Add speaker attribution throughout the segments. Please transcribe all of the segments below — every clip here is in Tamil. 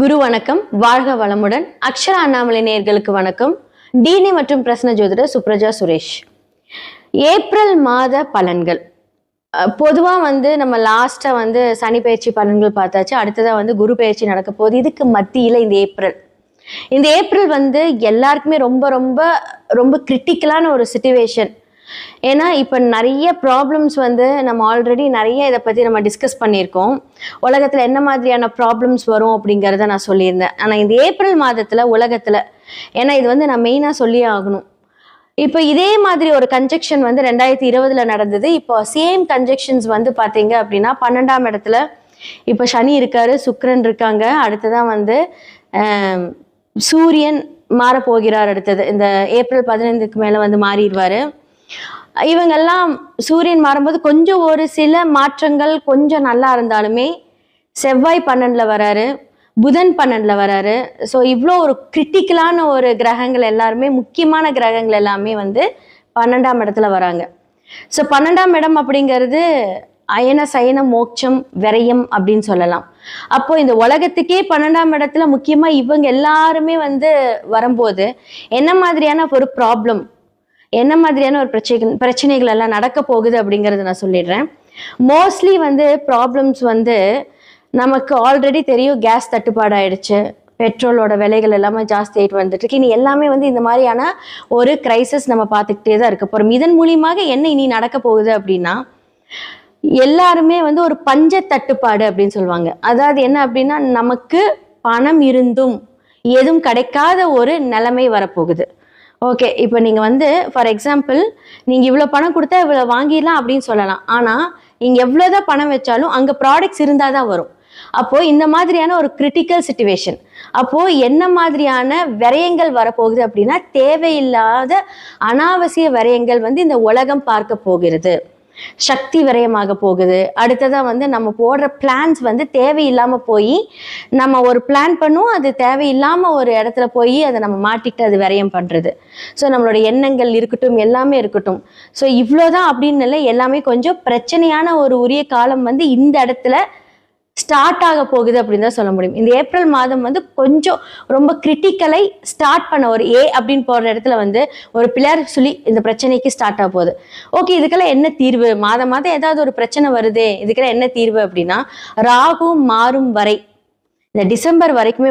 Speaker 1: குரு வணக்கம், வாழ்க வளமுடன். அக்ஷரா அண்ணாமலை நேயர்களுக்கு வணக்கம். டிஎன்ஏ மற்றும் பிரசன்ன ஜோதிடர் சுப்ரஜா சுரேஷ். ஏப்ரல் மாத பலன்கள் பொதுவா நம்ம லாஸ்டா சனி பயிற்சி பலன்கள் பார்த்தாச்சு. அடுத்ததா குரு பயிற்சி நடக்க போகுது. இதுக்கு மத்தியில இந்த ஏப்ரல் எல்லாருக்குமே ரொம்ப ரொம்ப ரொம்ப கிரிட்டிக்கலான ஒரு சிச்சுவேஷன். ஏன்னா இப்போ நிறைய ப்ராப்ளம்ஸ் நம்ம ஆல்ரெடி நிறைய இதை பற்றி நம்ம டிஸ்கஸ் பண்ணியிருக்கோம். உலகத்தில் என்ன மாதிரியான ப்ராப்ளம்ஸ் வரும் அப்படிங்கிறத நான் சொல்லியிருந்தேன். ஆனால் இந்த ஏப்ரல் மாதத்தில் உலகத்தில், ஏன்னா இது நான் மெயினாக சொல்லியே ஆகணும். இப்போ இதே மாதிரி ஒரு கன்ஜெக்ஷன் 2020 நடந்தது. இப்போ சேம் கன்ஜெக்ஷன்ஸ் பார்த்தீங்க அப்படின்னா 12ஆம் இடத்துல இப்போ சனி இருக்காரு, சுக்கிரன் இருக்காங்க. அடுத்ததான் சூரியன் மாறப்போகிறார். அடுத்தது இந்த ஏப்ரல் 15க்கு மேலே மாறிடுவார். இவங்கெல்லாம் சூரியன் மாறும்போது கொஞ்சம் ஒரு சில மாற்றங்கள் கொஞ்சம் நல்லா இருந்தாலுமே செவ்வாய் 12ல வராரு, புதன் 12ல வராரு. ஸோ இவ்வளோ ஒரு கிரிட்டிக்கலான ஒரு கிரகங்கள் எல்லாருமே, முக்கியமான கிரகங்கள் எல்லாமே 12ஆம் இடத்துல வராங்க. ஸோ 12ஆம் இடம் அப்படிங்கிறது அயன சயன மோட்சம் விரயம் அப்படின்னு சொல்லலாம். அப்போ இந்த உலகத்துக்கே 12ஆம் இடத்துல முக்கியமா இவங்க எல்லாருமே வரும்போது என்ன மாதிரியான ஒரு ப்ராப்ளம், என்ன மாதிரியான ஒரு பிரச்சனைகள் எல்லாம் நடக்க போகுது அப்படிங்கறத நான் சொல்லிடுறேன். மோஸ்ட்லி ப்ராப்ளம்ஸ் நமக்கு ஆல்ரெடி தெரியும். கேஸ் தட்டுப்பாடு ஆயிடுச்சு, பெட்ரோலோட விலைகள் எல்லாமே ஜாஸ்தி ஆயிட்டு வந்துட்டு இருக்கு. இனி எல்லாமே இந்த மாதிரியான ஒரு கிரைசிஸ் நம்ம பார்த்துக்கிட்டே தான் இருக்க போறோம். இதன் மூலியமாக என்ன இனி நடக்க போகுது அப்படின்னா, எல்லாருமே ஒரு பஞ்ச தட்டுப்பாடு அப்படின்னு சொல்லுவாங்க. அதாவது என்ன அப்படின்னா, நமக்கு பணம் இருந்தும் எதுவும் கிடைக்காத ஒரு நிலைமை வரப்போகுது. ஓகே, இப்போ நீங்கள் ஃபார் எக்ஸாம்பிள் நீங்கள் இவ்வளோ பணம் கொடுத்தா இவ்வளோ வாங்கிடலாம் அப்படின்னு சொல்லலாம். ஆனால் நீங்கள் எவ்வளோதான் பணம் வச்சாலும் அங்கே ப்ராடக்ட்ஸ் இருந்தால் தான் வரும். அப்போது இந்த மாதிரியான ஒரு கிரிட்டிக்கல் சிச்சுவேஷன். அப்போது என்ன மாதிரியான விரயங்கள் வரப்போகுது அப்படின்னா, தேவையில்லாத அனாவசிய விரயங்கள் இந்த உலகம் பார்க்க போகிறது. சக்தி விரயமாக போகுது. அடுத்ததா நம்ம போடுற பிளான்ஸ் தேவையில்லாம போய், நம்ம ஒரு பிளான் பண்ணுவோம், அது தேவையில்லாம ஒரு இடத்துல போய் அதை நம்ம மாட்டிக்கிட்டு அது விரயம் பண்றது. ஸோ நம்மளோட எண்ணங்கள் இருக்கட்டும், எல்லாமே இருக்கட்டும். ஸோ இவ்வளோதான் அப்படின்னு இல்லை, எல்லாமே கொஞ்சம் பிரச்சனையான ஒரு உரிய காலம் இந்த இடத்துல ஸ்டார்ட் ஆக போகுது அப்படின்னு தான் சொல்ல முடியும். இந்த ஏப்ரல் மாதம் கொஞ்சம் ரொம்ப கிரிட்டிக்கலை ஸ்டார்ட் பண்ண ஒரு அப்படின்னு போற இடத்துல ஒரு பிள்ளையார் சொல்லி இந்த பிரச்சனைக்கு ஸ்டார்ட் ஆக போகுது. ஓகே, இதுக்கெல்லாம் என்ன தீர்வு? மாதம் ஏதாவது ஒரு பிரச்சனை வருதே, இதுக்கெல்லாம் என்ன தீர்வு அப்படின்னா, ராகு மாறும் வரை இந்த டிசம்பர் வரைக்குமே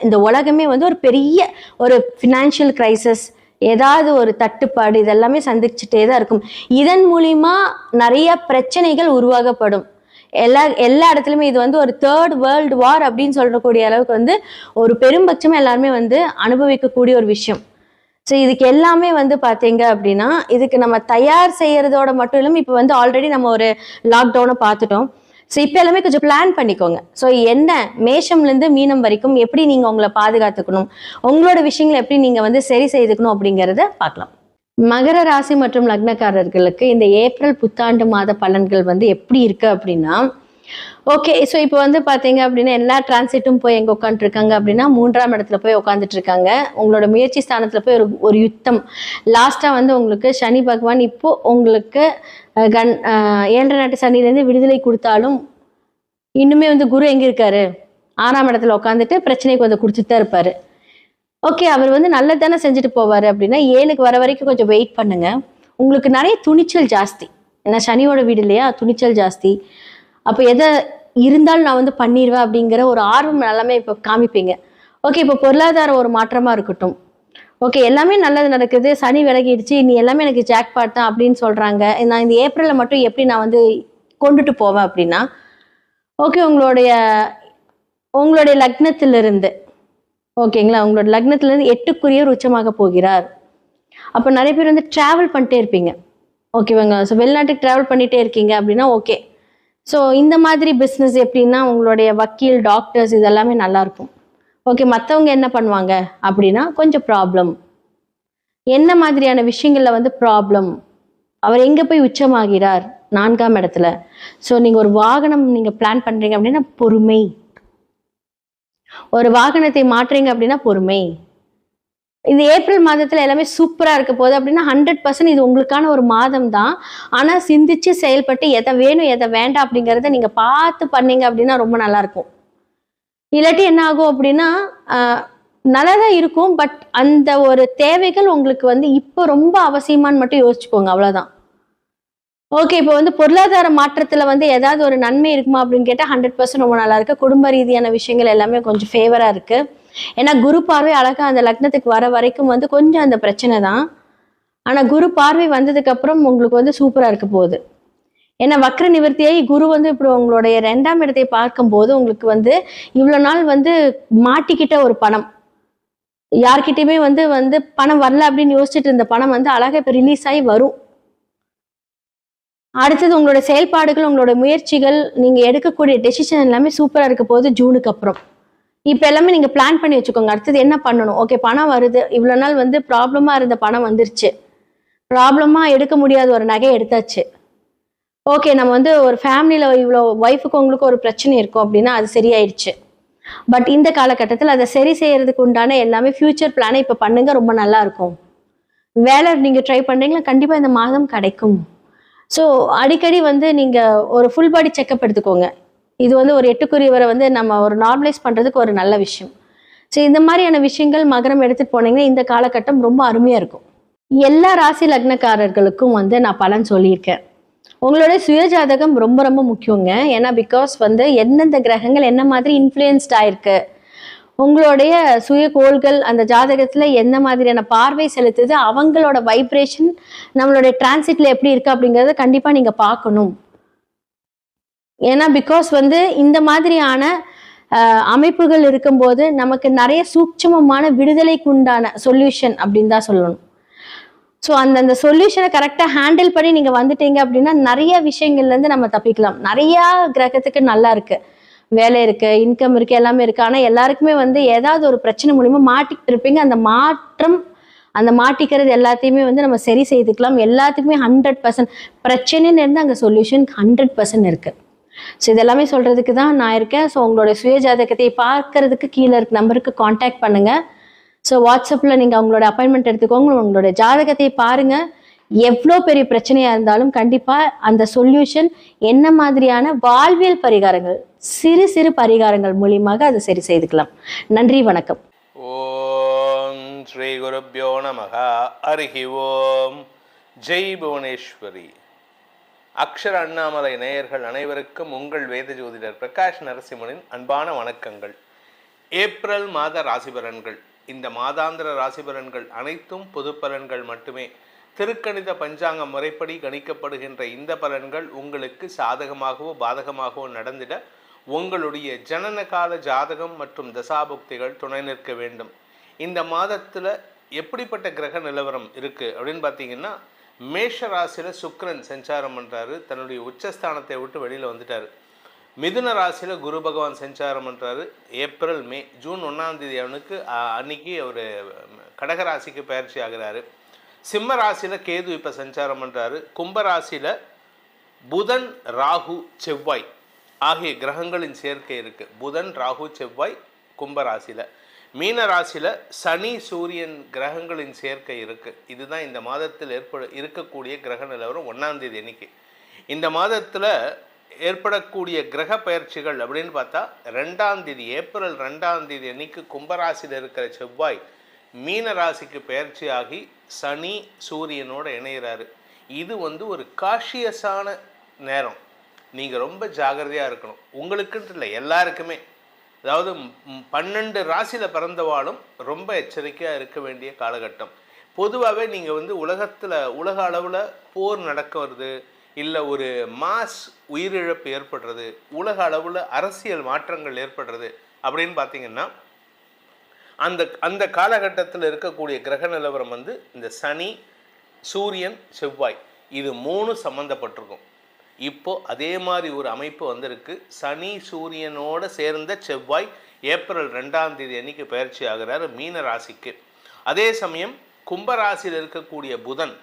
Speaker 1: இந்த உலகமே ஒரு பெரிய ஒரு ஃபினான்ஷியல் கிரைசிஸ், ஏதாவது ஒரு தட்டுப்பாடு இதெல்லாமே சந்திச்சுட்டே தான் இருக்கும். இதன் மூலியமா நிறைய பிரச்சனைகள் உருவாகப்படும். எல்லா இடத்துலையுமே இது ஒரு தேர்ட் வேர்ல்டு வார் அப்படின்னு சொல்லக்கூடிய அளவுக்கு ஒரு பெரும்பட்சமா எல்லாருமே அனுபவிக்கக்கூடிய ஒரு விஷயம். ஸோ இதுக்கு எல்லாமே பார்த்தீங்க அப்படின்னா, இதுக்கு நம்ம தயார் செய்யறதோட மட்டும் இல்லாமல் இப்போ ஆல்ரெடி நம்ம ஒரு லாக்டவுனை பார்த்துட்டோம். ஸோ இப்போ எல்லாமே கொஞ்சம் பிளான் பண்ணிக்கோங்க. ஸோ என்ன மேஷம்லேருந்து மீனம் வரைக்கும் எப்படி நீங்கள் உங்களை பாதுகாத்துக்கணும், உங்களோட விஷயங்களை எப்படி நீங்கள் சரி செய்துக்கணும் அப்படிங்கிறத பார்க்கலாம். மகர ராசி மற்றும் லக்னக்காரர்களுக்கு இந்த ஏப்ரல் புத்தாண்டு மாத பலன்கள் எப்படி இருக்கு அப்படின்னா, ஓகே, ஸோ இப்போ பார்த்தீங்க அப்படின்னா எல்லா டிரான்சிட்டும் போய் எங்கே உட்காந்துருக்காங்க அப்படின்னா 3ஆம் இடத்துல போய் உட்காந்துட்டு இருக்காங்க. உங்களோட முயற்சி ஸ்தானத்தில் போய் ஒரு யுத்தம். லாஸ்ட்டாக உங்களுக்கு சனி பகவான் இப்போ உங்களுக்கு 7 நாட்டு சனிலேருந்து விடுதலை கொடுத்தாலும் இன்னுமே குரு எங்கே இருக்காரு? 6ஆம் இடத்துல உட்காந்துட்டு பிரச்சனைக்கு கொடுத்துட்டு தான் இருப்பாரு. ஓகே, அவர் நல்லது தானே செஞ்சுட்டு போவார் அப்படின்னா 7க்கு வர வரைக்கும் கொஞ்சம் வெயிட் பண்ணுங்க. உங்களுக்கு நிறைய துணிச்சல் ஜாஸ்தி. ஏன்னா சனியோட வீடு இல்லையா, துணிச்சல் ஜாஸ்தி. அப்போ எதை இருந்தாலும் நான் பண்ணிடுவேன் அப்படிங்கிற ஒரு ஆர்வம் எல்லாமே இப்போ காமிப்பீங்க. ஓகே, இப்போ பொருளாதார ஒரு மாற்றமா இருக்கட்டும். ஓகே, எல்லாமே நல்லது நடக்குது, சனி விலகிடுச்சு, நீ எல்லாமே எனக்கு ஜாக்பாட் தான் அப்படின்னு சொல்றாங்க. நான் இந்த ஏப்ரலில் மட்டும் எப்படி நான் கொண்டுட்டு போவேன் அப்படின்னா, ஓகே, உங்களுடைய லக்னத்திலிருந்து, ஓகேங்களா, உங்களோட லக்னத்திலேருந்து 8க்குரியவர் உச்சமாக போகிறார். அப்போ நிறைய பேர் ட்ராவல் பண்ணிட்டே இருப்பீங்க. ஓகேவாங்க. ஸோ வெளிநாட்டுக்கு ட்ராவல் பண்ணிகிட்டே இருக்கீங்க அப்படின்னா ஓகே. ஸோ இந்த மாதிரி பிஸ்னஸ் எப்படின்னா, உங்களுடைய வக்கீல், டாக்டர்ஸ் இதெல்லாமே நல்லாயிருக்கும். ஓகே, மற்றவங்க என்ன பண்ணுவாங்க அப்படின்னா கொஞ்சம் ப்ராப்ளம். என்ன மாதிரியான விஷயங்களில் ப்ராப்ளம்? அவர் எங்கே போய் உச்சமாகிறார்? 4ஆம் இடத்துல. ஸோ நீங்கள் ஒரு வாகனம் நீங்கள் பிளான் பண்ணுறீங்க அப்படின்னா பொறுமை. ஒரு வாகனத்தை மாற்றுறீங்க அப்படின்னா பொறுமை. இந்த ஏப்ரல் மாதத்துல எல்லாமே சூப்பரா இருக்க போகுது அப்படின்னா 100% இது உங்களுக்கான ஒரு மாதம் தான். ஆனா சிந்திச்சு செயல்பட்டு எதை வேணும் எதை வேண்டாம் அப்படிங்கிறத நீங்க பார்த்து பண்ணீங்க அப்படின்னா ரொம்ப நல்லா இருக்கும். இல்லாட்டி என்ன ஆகும் அப்படின்னா நல்லா தான் இருக்கும். பட் அந்த ஒரு தேவைகள் உங்களுக்கு வந்து இப்போ ரொம்ப அவசியமான்னு மட்டும் யோசிச்சுக்கோங்க. அவ்வளோதான். ஓகே. இப்போ வந்து பொருளாதார மாற்றத்துல வந்து ஏதாவது ஒரு நன்மை இருக்குமா அப்படின்னு கேட்டா 100% ரொம்ப நல்லா இருக்கு. குடும்ப ரீதியான விஷயங்கள் எல்லாமே கொஞ்சம் ஃபேவரா இருக்கு. ஏன்னா குரு பார்வை அழகா அந்த லக்னத்துக்கு வர வரைக்கும் வந்து கொஞ்சம் அந்த பிரச்சனை தான். ஆனா குரு பார்வை வந்ததுக்கு அப்புறம் உங்களுக்கு வந்து சூப்பரா இருக்க போகுது. ஏன்னா வக்ர நிவர்த்தியாகி குரு வந்து இப்போ உங்களுடைய 2ஆம் இடத்தை பார்க்கும்போது உங்களுக்கு வந்து இவ்வளோ நாள் வந்து மாட்டிக்கிட்ட ஒரு பணம். யார்கிட்டயுமே வந்து வந்து பணம் வரல அப்படின்னு யோசிச்சுட்டு இருந்த பணம் வந்து அழகா இப்போ ரிலீஸ் ஆகி வரும். அடுத்தது உங்களோட செயல்பாடுகள், உங்களோட முயற்சிகள், நீங்க எடுக்கக்கூடிய டெசிஷன் எல்லாமே சூப்பரா இருக்க போகுது ஜூனுக்கு அப்புறம். இப்ப எல்லாமே நீங்க பிளான் பண்ணி வச்சுக்கோங்க. அடுத்தது என்ன பண்ணணும்? ஓகே பணம் வருது. இவ்வளவு நாள் வந்து ப்ராப்ளமா இருந்த பணம் வந்துருச்சு. ப்ராப்ளமா எடுக்க முடியாத ஒரு நகை எடுத்தாச்சு. ஓகே நம்ம வந்து ஒரு ஃபேமிலியில இவ்வளோ ஒய்ஃபுக்கு உங்களுக்கு ஒரு பிரச்சனை இருக்கும் அப்படின்னா அது சரியாயிடுச்சு. பட் இந்த காலகட்டத்தில் அதை சரி செய்யறதுக்கு உண்டான எல்லாமே ஃபியூச்சர் பிளானை இப்ப பண்ணுங்க. ரொம்ப நல்லா இருக்கும். வேலை நீங்க ட்ரை பண்றீங்களா? கண்டிப்பா இந்த மாதம் கிடைக்கும். ஸோ அடிக்கடி வந்து நீங்க ஒரு ஃபுல் பாடி செக்கப் எடுத்துக்கோங்க. இது வந்து ஒரு 8க்குரியவரை வந்து நம்ம ஒரு நார்மலைஸ் பண்றதுக்கு ஒரு நல்ல விஷயம். ஸோ இந்த மாதிரியான விஷயங்கள் மகரம் எடுத்துட்டு போனீங்கன்னா இந்த காலகட்டம் ரொம்ப அருமையா இருக்கும். எல்லா ராசி லக்னக்காரர்களுக்கும் வந்து நான் பலன் சொல்லியிருக்கேன். உங்களுடைய சுயஜாதகம் ரொம்ப ரொம்ப முக்கியங்க. ஏன்னா பிகாஸ் வந்து எந்தெந்த கிரகங்கள் என்ன மாதிரி இன்ஃப்ளூயன்ஸ்ட் ஆயிருக்கு, உங்களுடைய சுய கோள்கள் அந்த ஜாதகத்துல எந்த மாதிரியான பார்வை செலுத்துது, அவங்களோட வைப்ரேஷன் நம்மளுடைய டிரான்சிட்ல எப்படி இருக்கு அப்படிங்கறத கண்டிப்பா நீங்க பார்க்கணும். ஏன்னா பிகாஸ் வந்து இந்த மாதிரியான அமைப்புகள் இருக்கும்போது நமக்கு நிறைய சூட்சமமான விடுதலைக்கு உண்டான சொல்யூஷன் அப்படின்னு தான் சொல்லணும். ஸோ அந்த சொல்யூஷனை கரெக்டாக ஹேண்டில் பண்ணி நீங்க வந்துட்டீங்க அப்படின்னா நிறைய விஷயங்கள்ல இருந்து நம்ம தப்பிக்கலாம். நிறைய கிரகத்துக்கு நல்லா இருக்கு, வேலை இருக்கு, இன்கம் இருக்கு, எல்லாமே இருக்கு. ஆனா எல்லாருக்குமே வந்து ஏதாவது ஒரு பிரச்சனை மூலியமா மாட்டிக்கிட்டு இருப்பீங்க. அந்த மாற்றம் அந்த மாட்டிக்கிறது எல்லாத்தையுமே வந்து நம்ம சரி செய்துக்கலாம். எல்லாத்துக்குமே 100% பிரச்சனைன்னு இருந்து அங்கே சொல்யூஷன் 100% இருக்கு. ஸோ இதெல்லாமே சொல்றதுக்கு தான் நான் இருக்கேன். ஸோ உங்களோட சுய ஜாதகத்தை பார்க்கறதுக்கு கீழே இருக்க நம்பருக்கு காண்டாக்ட் பண்ணுங்க. ஸோ வாட்ஸ்அப்பில் நீங்கள் அவங்களோட அப்பாயின்மெண்ட் எடுத்துக்கோங்க. உங்களோட ஜாதகத்தை பாருங்க. எவ்வளோ பெரிய பிரச்சனையா இருந்தாலும் கண்டிப்பா அந்த சொல்யூஷன் என்ன மாதிரியான வாழ்வியல் பரிகாரங்கள், சிறு சிறு பரிகாரங்கள் மூலியமாக அதை சரி செய்துக்கலாம். நன்றி, வணக்கம்.
Speaker 2: ஓம் ஸ்ரீ குருப்யோ நமஹ. ஹரிஹி ஓம். ஜெய் புவனேஸ்வரி. அக்ஷர அண்ணாமலை நேயர்கள் அனைவருக்கும் உங்கள் வேத ஜோதிடர் பிரகாஷ் நரசிம்மனின் அன்பான வணக்கங்கள். ஏப்ரல் மாத ராசி பலன்கள். இந்த மாதாந்திர ராசி பலன்கள் அனைத்தும் பொது பலன்கள் மட்டுமே. திருக்கணித பஞ்சாங்க முறைப்படி கணிக்கப்படுகின்ற இந்த பலன்கள் உங்களுக்கு சாதகமாகவோ பாதகமாகவோ நடந்திட உங்களுடைய ஜனன கால ஜாதகம் மற்றும் தசாபுக்திகள் துணை நிற்க வேண்டும். இந்த மாதத்தில் எப்படிப்பட்ட கிரக நிலவரம் இருக்குது அப்படின்னு பார்த்தீங்கன்னா, மேஷ ராசியில் சுக்கிரன் சஞ்சாரம் பண்ணுறாரு, தன்னுடைய உச்சஸ்தானத்தை விட்டு வெளியில் வந்துட்டார். மிதுன ராசியில் குரு பகவான் சஞ்சாரம் பண்ணுறாரு. ஏப்ரல் மே ஜூன் 1ஆம் தேதி அவனுக்கு அன்னைக்கு அவர் கடகராசிக்கு பயிற்சி ஆகிறாரு. சிம்ம ராசியில் கேது இப்போ சஞ்சாரம் பண்ணுறாரு. கும்பராசியில் புதன் ராகு செவ்வாய் ஆகிய கிரகங்களின் சேர்க்கை இருக்குது. புதன் ராகு செவ்வாய் கும்பராசியில். மீன ராசியில் சனி சூரியன் கிரகங்களின் சேர்க்கை இருக்குது. இதுதான் இந்த மாதத்தில் இருக்கக்கூடிய கிரக நிலவரம் 1ஆம் தேதி அன்னைக்கு. இந்த மாதத்தில் ஏற்படக்கூடிய கிரக பயிற்சிகள் அப்படின்னு பார்த்தா 2ஆம் தேதி ஏப்ரல் 2ஆம் தேதி அன்னைக்கு கும்பராசியில் இருக்கிற செவ்வாய் மீன ராசிக்கு பயிற்சி ஆகி சனி சூரியனோட இணைகிறாரு. இது வந்து ஒரு காஷியஸான நேரம். நீங்கள் ரொம்ப ஜாகிரதையாக இருக்கணும். உங்களுக்குன்ட்டு இல்லை, எல்லாருக்குமே. அதாவது 12 ராசியில் பிறந்தவாளும் ரொம்ப எச்சரிக்கையாக இருக்க வேண்டிய காலகட்டம். பொதுவாகவே நீங்கள் வந்து உலக அளவில் போர் நடக்கிறது, இல்லை ஒரு மாஸ் உயிரிழப்பு ஏற்படுறது, உலக அளவில் அரசியல் மாற்றங்கள் ஏற்படுறது அப்படின்னு பார்த்தீங்கன்னா அந்த காலகட்டத்தில் இருக்கக்கூடிய கிரக நிலவரம் வந்து இந்த சனி சூரியன் செவ்வாய் இது 3 சம்மந்தப்பட்டிருக்கும். இப்போது அதே மாதிரி ஒரு அமைப்பு வந்திருக்கு. சனி சூரியனோடு சேர்ந்த செவ்வாய் ஏப்ரல் 2ஆம் தேதி அன்னைக்கு பயிற்சி ஆகிறார் மீன ராசிக்கு. அதே சமயம் கும்பராசியில் இருக்கக்கூடிய புதன்,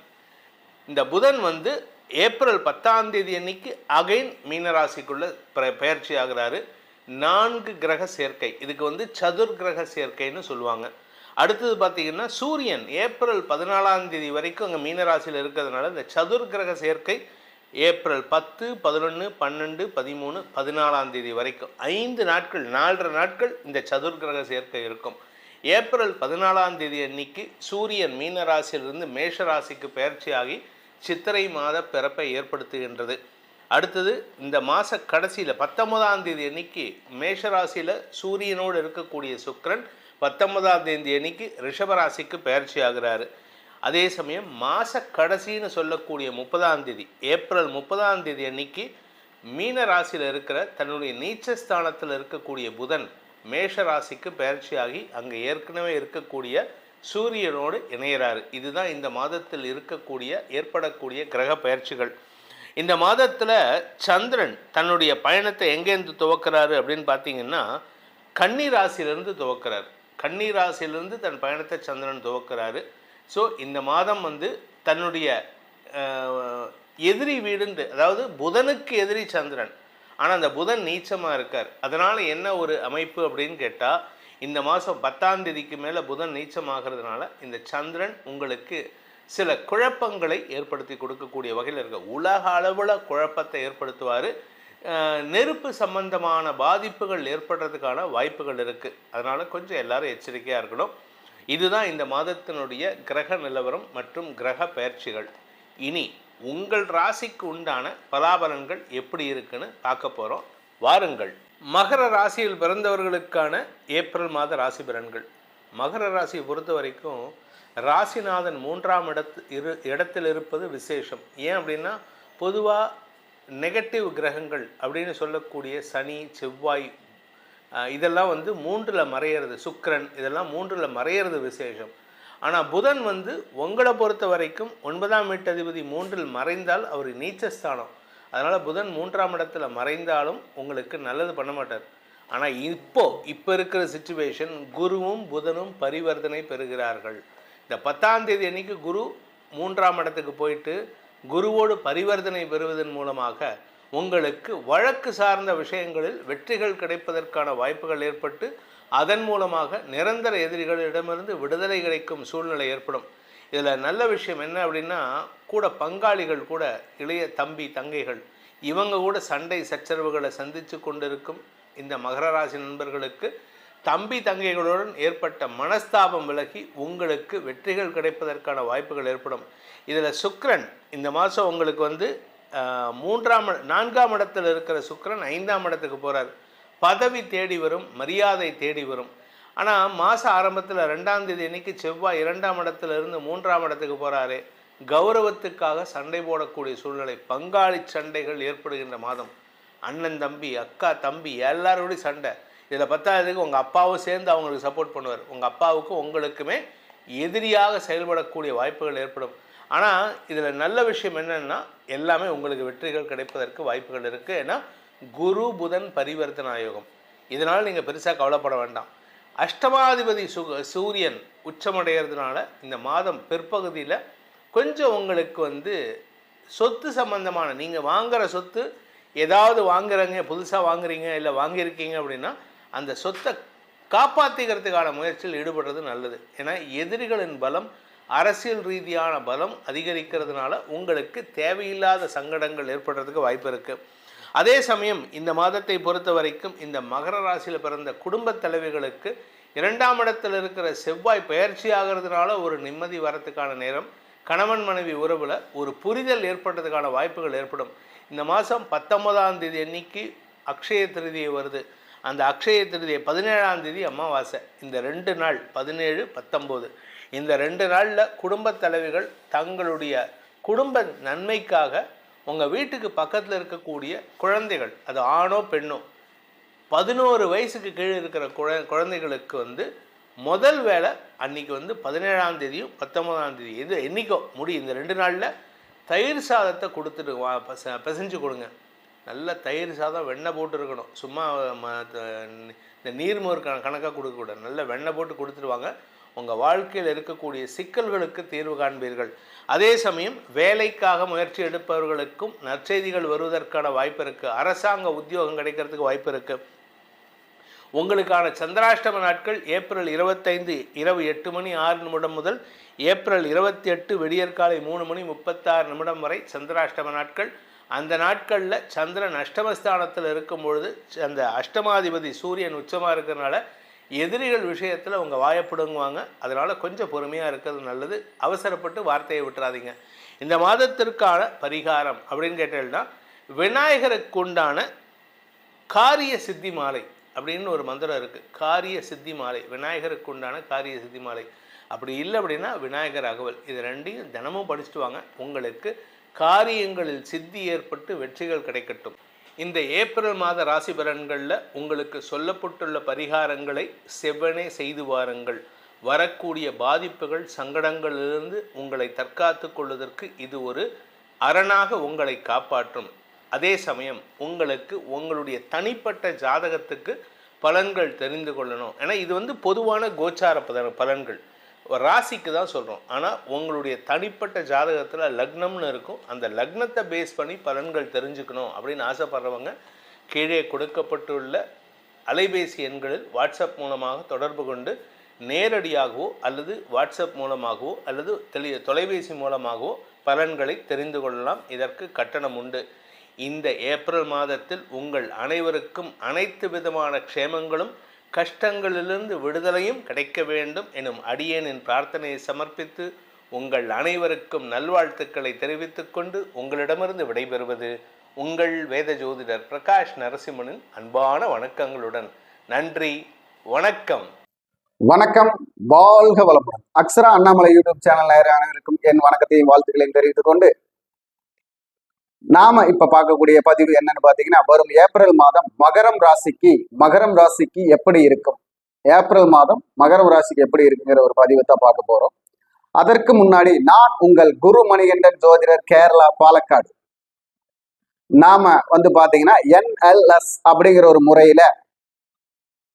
Speaker 2: இந்த புதன் வந்து ஏப்ரல் 10ஆம் தேதி அன்னைக்கு அகைன் மீனராசிக்குள்ள பயிற்சி ஆகிறாரு. 4 கிரக சேர்க்கை. இதுக்கு வந்து சதுர் கிரக சேர்க்கைன்னு சொல்லுவாங்க. அடுத்தது பார்த்தீங்கன்னா சூரியன் ஏப்ரல் 14ஆம் தேதி வரைக்கும் அங்கே மீனராசியில் இருக்கிறதுனால இந்த சதுர் கிரக சேர்க்கை ஏப்ரல் 10, 11, 12, 13, 14 தேதி வரைக்கும் 5 நாட்கள் 4.5 நாட்கள் இந்த சதுர்கிரக சேர்க்கை இருக்கும். ஏப்ரல் 14 தேதி அன்னைக்கு சூரியன் மீன ராசியிலிருந்து மேஷ ராசிக்கு பெயர்ச்சியாகி சித்திரை மாத பிறப்பை ஏற்படுத்துகின்றது. அடுத்தது இந்த மாத கடைசியில் 19ஆம் தேதி அன்னைக்கு மேஷ ராசியில் சூரியனோடு இருக்கக்கூடிய சுக்கிரன் 19ஆம் தேதி அன்னைக்கு ரிஷபராசிக்கு பெயர்ச்சி ஆகிறாரு. அதே சமயம் மாத கடைசின்னு சொல்லக்கூடிய 30ஆம் தேதி ஏப்ரல் 30ஆம் தேதி அன்னைக்கு மீன ராசியில் இருக்கிற தன்னுடைய நீச்சஸ்தானத்தில் இருக்கக்கூடிய புதன் மேஷ ராசிக்கு பெயர்ச்சியாகி அங்கே ஏற்கனவே இருக்கக்கூடிய சூரியனோடு இணையிறாரு. இதுதான் இந்த மாதத்தில் ஏற்படக்கூடிய கிரக பயிற்சிகள். இந்த மாதத்தில் சந்திரன் தன்னுடைய பயணத்தை எங்கேருந்து துவக்கிறாரு அப்படின்னு பார்த்தீங்கன்னா கன்னி ராசியிலிருந்து துவக்கிறார். கன்னி ராசியிலிருந்து தன் பயணத்தை சந்திரன் துவக்கிறாரு. ஸோ இந்த மாதம் தன்னுடைய எதிரி வீடுண்டு, அதாவது புதனுக்கு எதிரி சந்திரன், ஆனால் அந்த புதன் நீச்சமாக இருக்கார். அதனால் என்ன ஒரு அமைப்பு அப்படின்னு கேட்டால், இந்த மாதம் 10ஆம் தேதிக்கு மேலே புதன் நீச்சமாகிறதுனால இந்த சந்திரன் உங்களுக்கு சில குழப்பங்களை ஏற்படுத்தி கொடுக்கக்கூடிய வகையில் இருக்க, உலக அளவில் குழப்பத்தை ஏற்படுத்துவார். நெருப்பு சம்பந்தமான பாதிப்புகள் ஏற்படுறதுக்கான வாய்ப்புகள் இருக்குது. அதனால் கொஞ்சம் எல்லாரும் எச்சரிக்கையாக இருக்கணும். இதுதான் இந்த மாதத்தினுடைய கிரக நிலவரம் மற்றும் கிரக பயிற்சிகள். இனி உங்கள் ராசிக்கு உண்டான பலாபலன்கள் எப்படி இருக்குன்னு பார்க்க போகிறோம். வாருங்கள். மகர ராசியில் பிறந்தவர்களுக்கான ஏப்ரல் மாத ராசி பலன்கள். மகர ராசியை பொறுத்த வரைக்கும் ராசிநாதன் 3ஆம் இடத்தில் இருப்பது விசேஷம். ஏன் அப்படின்னா, பொதுவாக நெகட்டிவ் கிரகங்கள் அப்படின்னு சொல்லக்கூடிய சனி, செவ்வாய் இதெல்லாம் 3ல் மறையிறது, சுக்கிரன் இதெல்லாம் 3ல் மறையிறது விசேஷம். ஆனால் புதன் உங்களை பொறுத்த வரைக்கும் 9ஆம் வீட்டதிபதி 3ல் மறைந்தால் அவர் நீச்சஸ்தானம். அதனால் புதன் 3ஆம் இடத்துல மறைந்தாலும் உங்களுக்கு நல்லது பண்ண மாட்டார். ஆனால் இப்போ இருக்கிற சிச்சுவேஷன், குருவும் புதனும் பரிவர்த்தனை பெறுகிறார்கள். இந்த 10ஆம் தேதி அன்னைக்கு குரு 3ஆம் இடத்துக்கு போயிட்டு குருவோடு பரிவர்த்தனை பெறுவதன் மூலமாக உங்களுக்கு வழக்கு சார்ந்த விஷயங்களில் வெற்றிகள் கிடைப்பதற்கான வாய்ப்புகள் ஏற்பட்டு அதன் மூலமாக நிரந்தர எதிரிகளிடமிருந்து விடுதலை கிடைக்கும் சூழ்நிலை ஏற்படும். இதில் நல்ல விஷயம் என்ன அப்படின்னா, கூட பங்காளிகள் கூட இளைய தம்பி தங்கைகள் இவங்க கூட சண்டை சச்சரவுகளை சந்தித்து கொண்டிருக்கும் இந்த மகர ராசி நண்பர்களுக்கு தம்பி தங்கைகளுடன் ஏற்பட்ட மனஸ்தாபம் விலகி உங்களுக்கு வெற்றிகள் கிடைப்பதற்கான வாய்ப்புகள் ஏற்படும். இதில் சுக்கிரன் இந்த மாதம் உங்களுக்கு 4ஆம் இடத்தில் இருக்கிற சுக்கிரன் 5ஆம் இடத்துக்கு போகிறார். பதவி தேடி வரும், மரியாதை தேடி வரும். ஆனால் மாத ஆரம்பத்தில் 2ஆம் தேதி அன்னைக்கு செவ்வாய் 2ஆம் இடத்துலேருந்து 3ஆம் இடத்துக்கு போகிறாரு. கௌரவத்துக்காக சண்டை போடக்கூடிய சூழ்நிலை, பங்காளி சண்டைகள் ஏற்படுகின்ற மாதம். அண்ணன் தம்பி, அக்கா தம்பி எல்லாரோடையும் சண்டை. இதில் 10ஆவதுக்கு உங்கள் அப்பாவும் சேர்ந்து அவங்களுக்கு சப்போர்ட் பண்ணுவார். உங்கள் அப்பாவுக்கும் உங்களுக்குமே எதிரியாக செயல்படக்கூடிய வாய்ப்புகள் ஏற்படும். ஆனால் இதில் நல்ல விஷயம் என்னென்னா, எல்லாமே உங்களுக்கு வெற்றிகள் கிடைப்பதற்கு வாய்ப்புகள் இருக்குது. ஏன்னா குரு புதன் பரிவர்த்தனா யோகம். இதனால் நீங்கள் பெருசாக கவலைப்பட வேண்டாம். அஷ்டமாதிபதி சூரியன் உச்சமடைகிறதுனால இந்த மாதம் பிற்பகுதியில் கொஞ்சம் உங்களுக்கு சொத்து சம்பந்தமான, நீங்கள் வாங்குகிற சொத்து ஏதாவது வாங்குறீங்க, புதுசாக வாங்குறீங்க இல்லை வாங்கியிருக்கீங்க அப்படின்னா அந்த சொத்தை காப்பாற்றிக்கிறதுக்கான முயற்சியில் ஈடுபடுறது நல்லது. ஏன்னா எதிரிகளின் பலம், அரசியல் ரீதியான பலம் அதிகரிக்கிறதுனால உங்களுக்கு தேவையில்லாத சங்கடங்கள் ஏற்படுறதுக்கு வாய்ப்பு இருக்குது. அதே சமயம் இந்த மாதத்தை பொறுத்த வரைக்கும் இந்த மகர ராசியில் பிறந்த குடும்பத் தலைவிகளுக்கு 2ஆம் இடத்தில் இருக்கிற செவ்வாய் பயிற்சி ஆகிறதுனால ஒரு நிம்மதி வரத்துக்கான நேரம், கணவன் மனைவி உறவில் ஒரு புரிதல் ஏற்படுறதுக்கான வாய்ப்புகள் ஏற்படும். இந்த மாதம் 19ஆம் தேதி அன்னைக்கு அக்ஷய திருதியை வருது. அந்த அக்ஷய திருதியை 17ஆம் தேதி அமாவாசை. இந்த 2 நாள் 17, 19 இந்த 2 நாளில் குடும்பத் தலைவிகள் தங்களுடைய குடும்ப நன்மைக்காக உங்கள் வீட்டுக்கு பக்கத்தில் இருக்கக்கூடிய குழந்தைகள், அது ஆணோ பெண்ணோ, 11 வயசுக்கு கீழே இருக்கிற குழந்தைகளுக்கு முதல் வேலை அன்றைக்கி 17ஆம் தேதியும் 19ஆம் தேதி இது என்றைக்கோ முடியும். இந்த 2 நாளில் தயிர் சாதத்தை கொடுத்துட்டு பிசைஞ்சு கொடுங்க. நல்ல தயிர் சாதம் வெண்ணெய் போட்டு இருக்கணும். சும்மா இந்த நீர்மோர் கணக்காக கொடுக்கக்கூடாது. நல்ல வெண்ணெய் போட்டு கொடுத்துருவாங்க. உங்கள் வாழ்க்கையில் இருக்கக்கூடிய சிக்கல்களுக்கு தீர்வு காண்பீர்கள். அதே சமயம் வேலைக்காக முயற்சி எடுப்பவர்களுக்கும் நற்செய்திகள் வருவதற்கான வாய்ப்பு இருக்குது. அரசாங்க உத்தியோகம் கிடைக்கிறதுக்கு வாய்ப்பு இருக்குது. உங்களுக்கான சந்திராஷ்டம நாட்கள் ஏப்ரல் 25 இரவு 8:06 முதல் ஏப்ரல் 28 விடியற்காலை 3:36 வரை சந்திராஷ்டம நாட்கள். அந்த நாட்களில் சந்திரன் அஷ்டமஸ்தானத்தில் இருக்கும் பொழுது அந்த அஷ்டமாதிபதி சூரியன் உச்சமாக இருக்கிறதுனால எதிரிகள் விஷயத்தில் அவங்க வாயப்படுங்குவாங்க. அதனால் கொஞ்சம் பொறுமையாக இருக்கிறது நல்லது. அவசரப்பட்டு வார்த்தையை விட்டுறாதீங்க. இந்த மாதத்திற்கான பரிகாரம் அப்படின்னு கேட்டீங்கன்னா, விநாயகருக்கு உண்டான காரிய சித்தி மாலை அப்படின்னு ஒரு மந்திரம் இருக்குது. காரிய சித்தி மாலை, விநாயகருக்கு உண்டான காரிய சித்தி மாலை. அப்படி இல்லை அப்படின்னா விநாயகர் அகவல், இது ரெண்டையும் தினமும் படிச்சுட்டு வாங்க. உங்களுக்கு காரியங்களில் சித்தி ஏற்பட்டு வெற்றிகள் கிடைக்கட்டும். இந்த ஏப்ரல் மாத ராசி பலன்களில் உங்களுக்கு சொல்லப்பட்டுள்ள பரிகாரங்களை செவ்வனே செய்து வாருங்கள். வரக்கூடிய பாதிப்புகள் சங்கடங்களிலிருந்து உங்களை தற்காத்து கொள்வதற்கு இது ஒரு அரணாக உங்களை காப்பாற்றும். அதே சமயம் உங்களுக்கு உங்களுடைய தனிப்பட்ட ஜாதகத்துக்கு பலன்கள் தெரிந்து கொள்ளணும். ஏன்னா இது பொதுவான கோச்சார பலன்கள், ராசிக்கு தான் சொல்கிறோம். ஆனால் உங்களுடைய தனிப்பட்ட ஜாதகத்தில் லக்னம்னு இருக்கும், அந்த லக்னத்தை பேஸ் பண்ணி பலன்கள் தெரிஞ்சுக்கணும் அப்படின்னு ஆசைப்படுறவங்க கீழே கொடுக்கப்பட்டுள்ள அலைபேசி எண்களில் வாட்ஸ்அப் மூலமாக தொடர்பு கொண்டு நேரடியாகவோ அல்லது வாட்ஸ்அப் மூலமாகவோ அல்லது தொலைபேசி மூலமாகவோ பலன்களை தெரிந்து கொள்ளலாம். இதற்கு கட்டணம் உண்டு. இந்த ஏப்ரல் மாதத்தில் உங்கள் அனைவருக்கும் அனைத்து விதமான க்ஷேமங்களும் கஷ்டங்களிலிருந்து விடுதலையும் கிடைக்க வேண்டும் எனும் அடியேனின் பிரார்த்தனையை சமர்ப்பித்து உங்கள் அனைவருக்கும் நல்வாழ்த்துக்களை தெரிவித்துக் கொண்டு உங்களிடமிருந்து விடைபெறுவது உங்கள் வேத ஜோதிடர் பிரகாஷ் நரசிம்மனின் அன்பான வணக்கங்களுடன். நன்றி, வணக்கம்.
Speaker 3: வணக்கம், வாழ்க வளமுடன். அக்ஷரா அண்ணாமலை யூடியூப் சேனல் அனைவருக்கும் என் வணக்கத்தையும் வாழ்த்துக்களையும் தெரிவித்துக் கொண்டு நாம இப்ப பார்க்கக்கூடிய பதிவு என்னன்னு பாத்தீங்கன்னா, வரும் ஏப்ரல் மாதம் மகரம் ராசிக்கு எப்படி இருக்கும், ஏப்ரல் மாதம் மகரம் ராசிக்கு எப்படி இருக்குங்கிற ஒரு பதிவை தான் பார்க்க போறோம். அதற்கு முன்னாடி நான் உங்கள் குரு மணிகண்டன் ஜோதிடர், கேரளா, பாலக்காடு. நாம பாத்தீங்கன்னா NLS அப்படிங்கிற ஒரு முறையில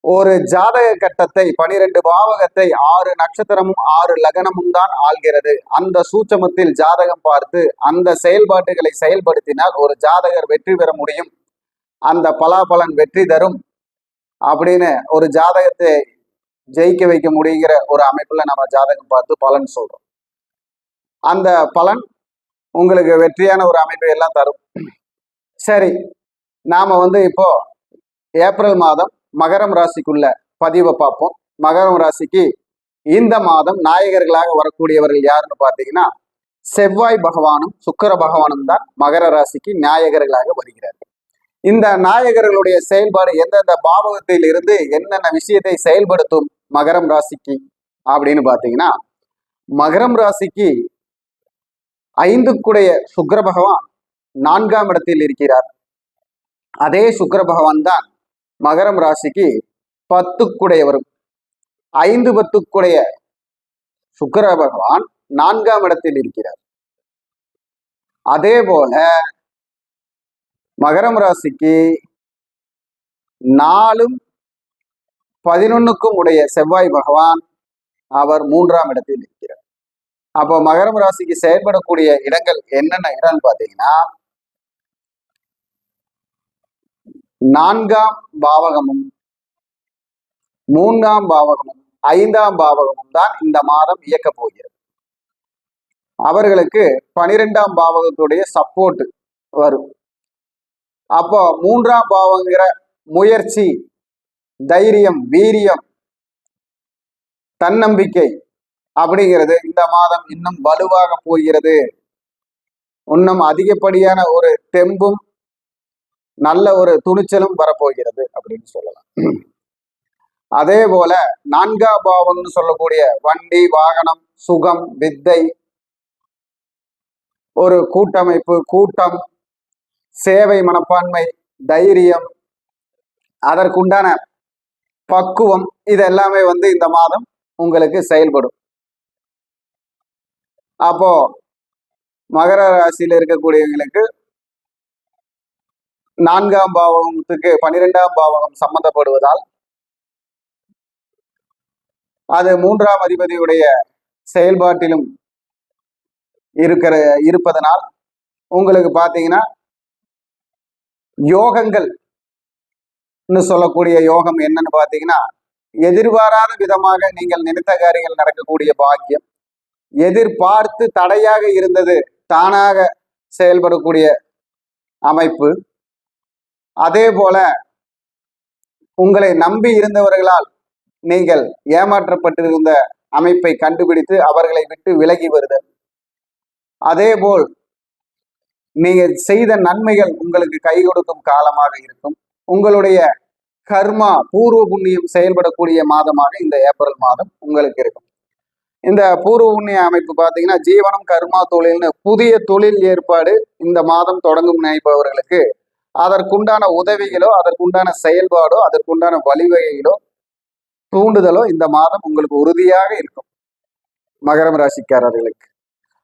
Speaker 3: ஒரு ஜாதக கட்டத்தை 12 பாவகத்தை 6 நட்சத்திரமும் 6 லக்னமும் தான் ஆள்கிறது. அந்த சூட்சமத்தில் ஜாதகம் பார்த்து அந்த செயல்பாட்டுகளை செயல்படுத்தினால் ஒரு ஜாதகர் வெற்றி பெற முடியும், அந்த பலாபலன் வெற்றி தரும் அப்படின்னு ஒரு ஜாதகத்தை ஜெயிக்க வைக்க முடியுங்கிற ஒரு அமைப்புல நம்ம ஜாதகம் பார்த்து பலன் சொல்றோம். அந்த பலன் உங்களுக்கு வெற்றியான ஒரு அமைப்பை எல்லாம் தரும். சரி, நாம இப்போ ஏப்ரல் மாதம் மகரம் ராசிக்குள்ள பதிவை பார்ப்போம். மகரம் ராசிக்கு இந்த மாதம் நாயகர்களாக வரக்கூடியவர்கள் யாருன்னு பார்த்தீங்கன்னா, செவ்வாய் பகவானும் சுக்கிர பகவானும் தான் மகர ராசிக்கு நாயகர்களாக வருகிறார்கள். இந்த நாயகர்களுடைய செயல்பாடு எந்தெந்த பாவகத்தில் இருந்து என்னென்ன விஷயத்தை செயல்படுத்தும் மகரம் ராசிக்கு அப்படின்னு பார்த்தீங்கன்னா, மகரம் ராசிக்கு 5க்குடைய சுக்கிர பகவான் 4ஆம் இடத்தில் இருக்கிறார். அதே சுக்கிர பகவான் தான் மகரம் ராசிக்கு 10க்குடையவரும். 5, 10க்குடைய சுக்கிர பகவான் 4ஆம் இடத்தில் இருக்கிறார். அதே போல மகரம் ராசிக்கு 4, 11க்கும் உடைய செவ்வாய் பகவான் அவர் 3ஆம் இடத்தில் இருக்கிறார். அப்போ மகரம் ராசிக்கு செயல்படக்கூடிய இடங்கள் என்னென்ன இடம்னு பார்த்தீங்கன்னா, 4ஆம் பாவகமும் 3ஆம் பாவகமும் 5ஆம் பாவகமும் தான் இந்த மாதம் இயக்க போகிறது. அவர்களுக்கு 12ஆம் பாவகத்துடைய சப்போர்ட் வரும். அப்போ 3ஆம் பாவங்கிற முயற்சி, தைரியம், வீரியம், தன்னம்பிக்கை அப்படிங்கிறது இந்த மாதம் இன்னும் வலுவாக போகிறது. இன்னும் அதிகப்படியான ஒரு தெம்பும் நல்ல ஒரு துணிச்சலும் வரப்போகிறது அப்படின்னு சொல்லலாம். அதே போல 4ஆம் பாவம்னு சொல்லக்கூடிய வண்டி, வாகனம், சுகம், வித்தை, ஒரு கூட்டமைப்பு, கூட்டம், சேவை மனப்பான்மை, தைரியம், அதற்குண்டான பக்குவம், இது எல்லாமே இந்த மாதம் உங்களுக்கு செயல்படும். அப்போ மகர ராசியில் இருக்கக்கூடியவங்களுக்கு 4ஆம் பாவகத்துக்கு 12ஆம் பாவகம் சம்பந்தப்படுவதால் அது 3ஆம் அதிபதியுடைய செயல்பாட்டிலும் இருப்பதனால் உங்களுக்கு பார்த்தீங்கன்னா யோகங்கள் சொல்லக்கூடிய யோகம் என்னன்னு பார்த்தீங்கன்னா, எதிர்பாராத விதமாக நீங்கள் நினைத்த காரியங்கள் நடக்கக்கூடிய பாக்கியம், எதிர்பார்த்து தடையாக இருந்தது தானாக செயல்படக்கூடிய அமைப்பு. அதே போல உங்களை நம்பி இருந்தவர்களால் நீங்கள் ஏமாற்றப்பட்டிருந்த அமைப்பை கண்டுபிடித்து அவர்களை விட்டு விலகி வருதல். அதேபோல் நீங்கள் செய்த நன்மைகள் உங்களுக்கு கை கொடுக்கும் காலமாக இருக்கும். உங்களுடைய கர்மா பூர்வ புண்ணியம் செயல்படக்கூடிய மாதமாக இந்த ஏப்ரல் மாதம் உங்களுக்கு இருக்கும். இந்த பூர்வ புண்ணிய அமைப்பு பார்த்தீங்கன்னா ஜீவனம் கர்மா தொழில்னு புதிய தொழில் ஏற்பாடு இந்த மாதம் தொடங்கும் நினைப்பவர்களுக்கு அதற்குண்டான உதவிகளோ அதற்குண்டான செயல்பாடோ அதற்குண்டான வழிவகைகளோ தூண்டுதலோ இந்த மாதம் உங்களுக்கு உறுதியாக இருக்கும் மகரம் ராசிக்காரர்களுக்கு.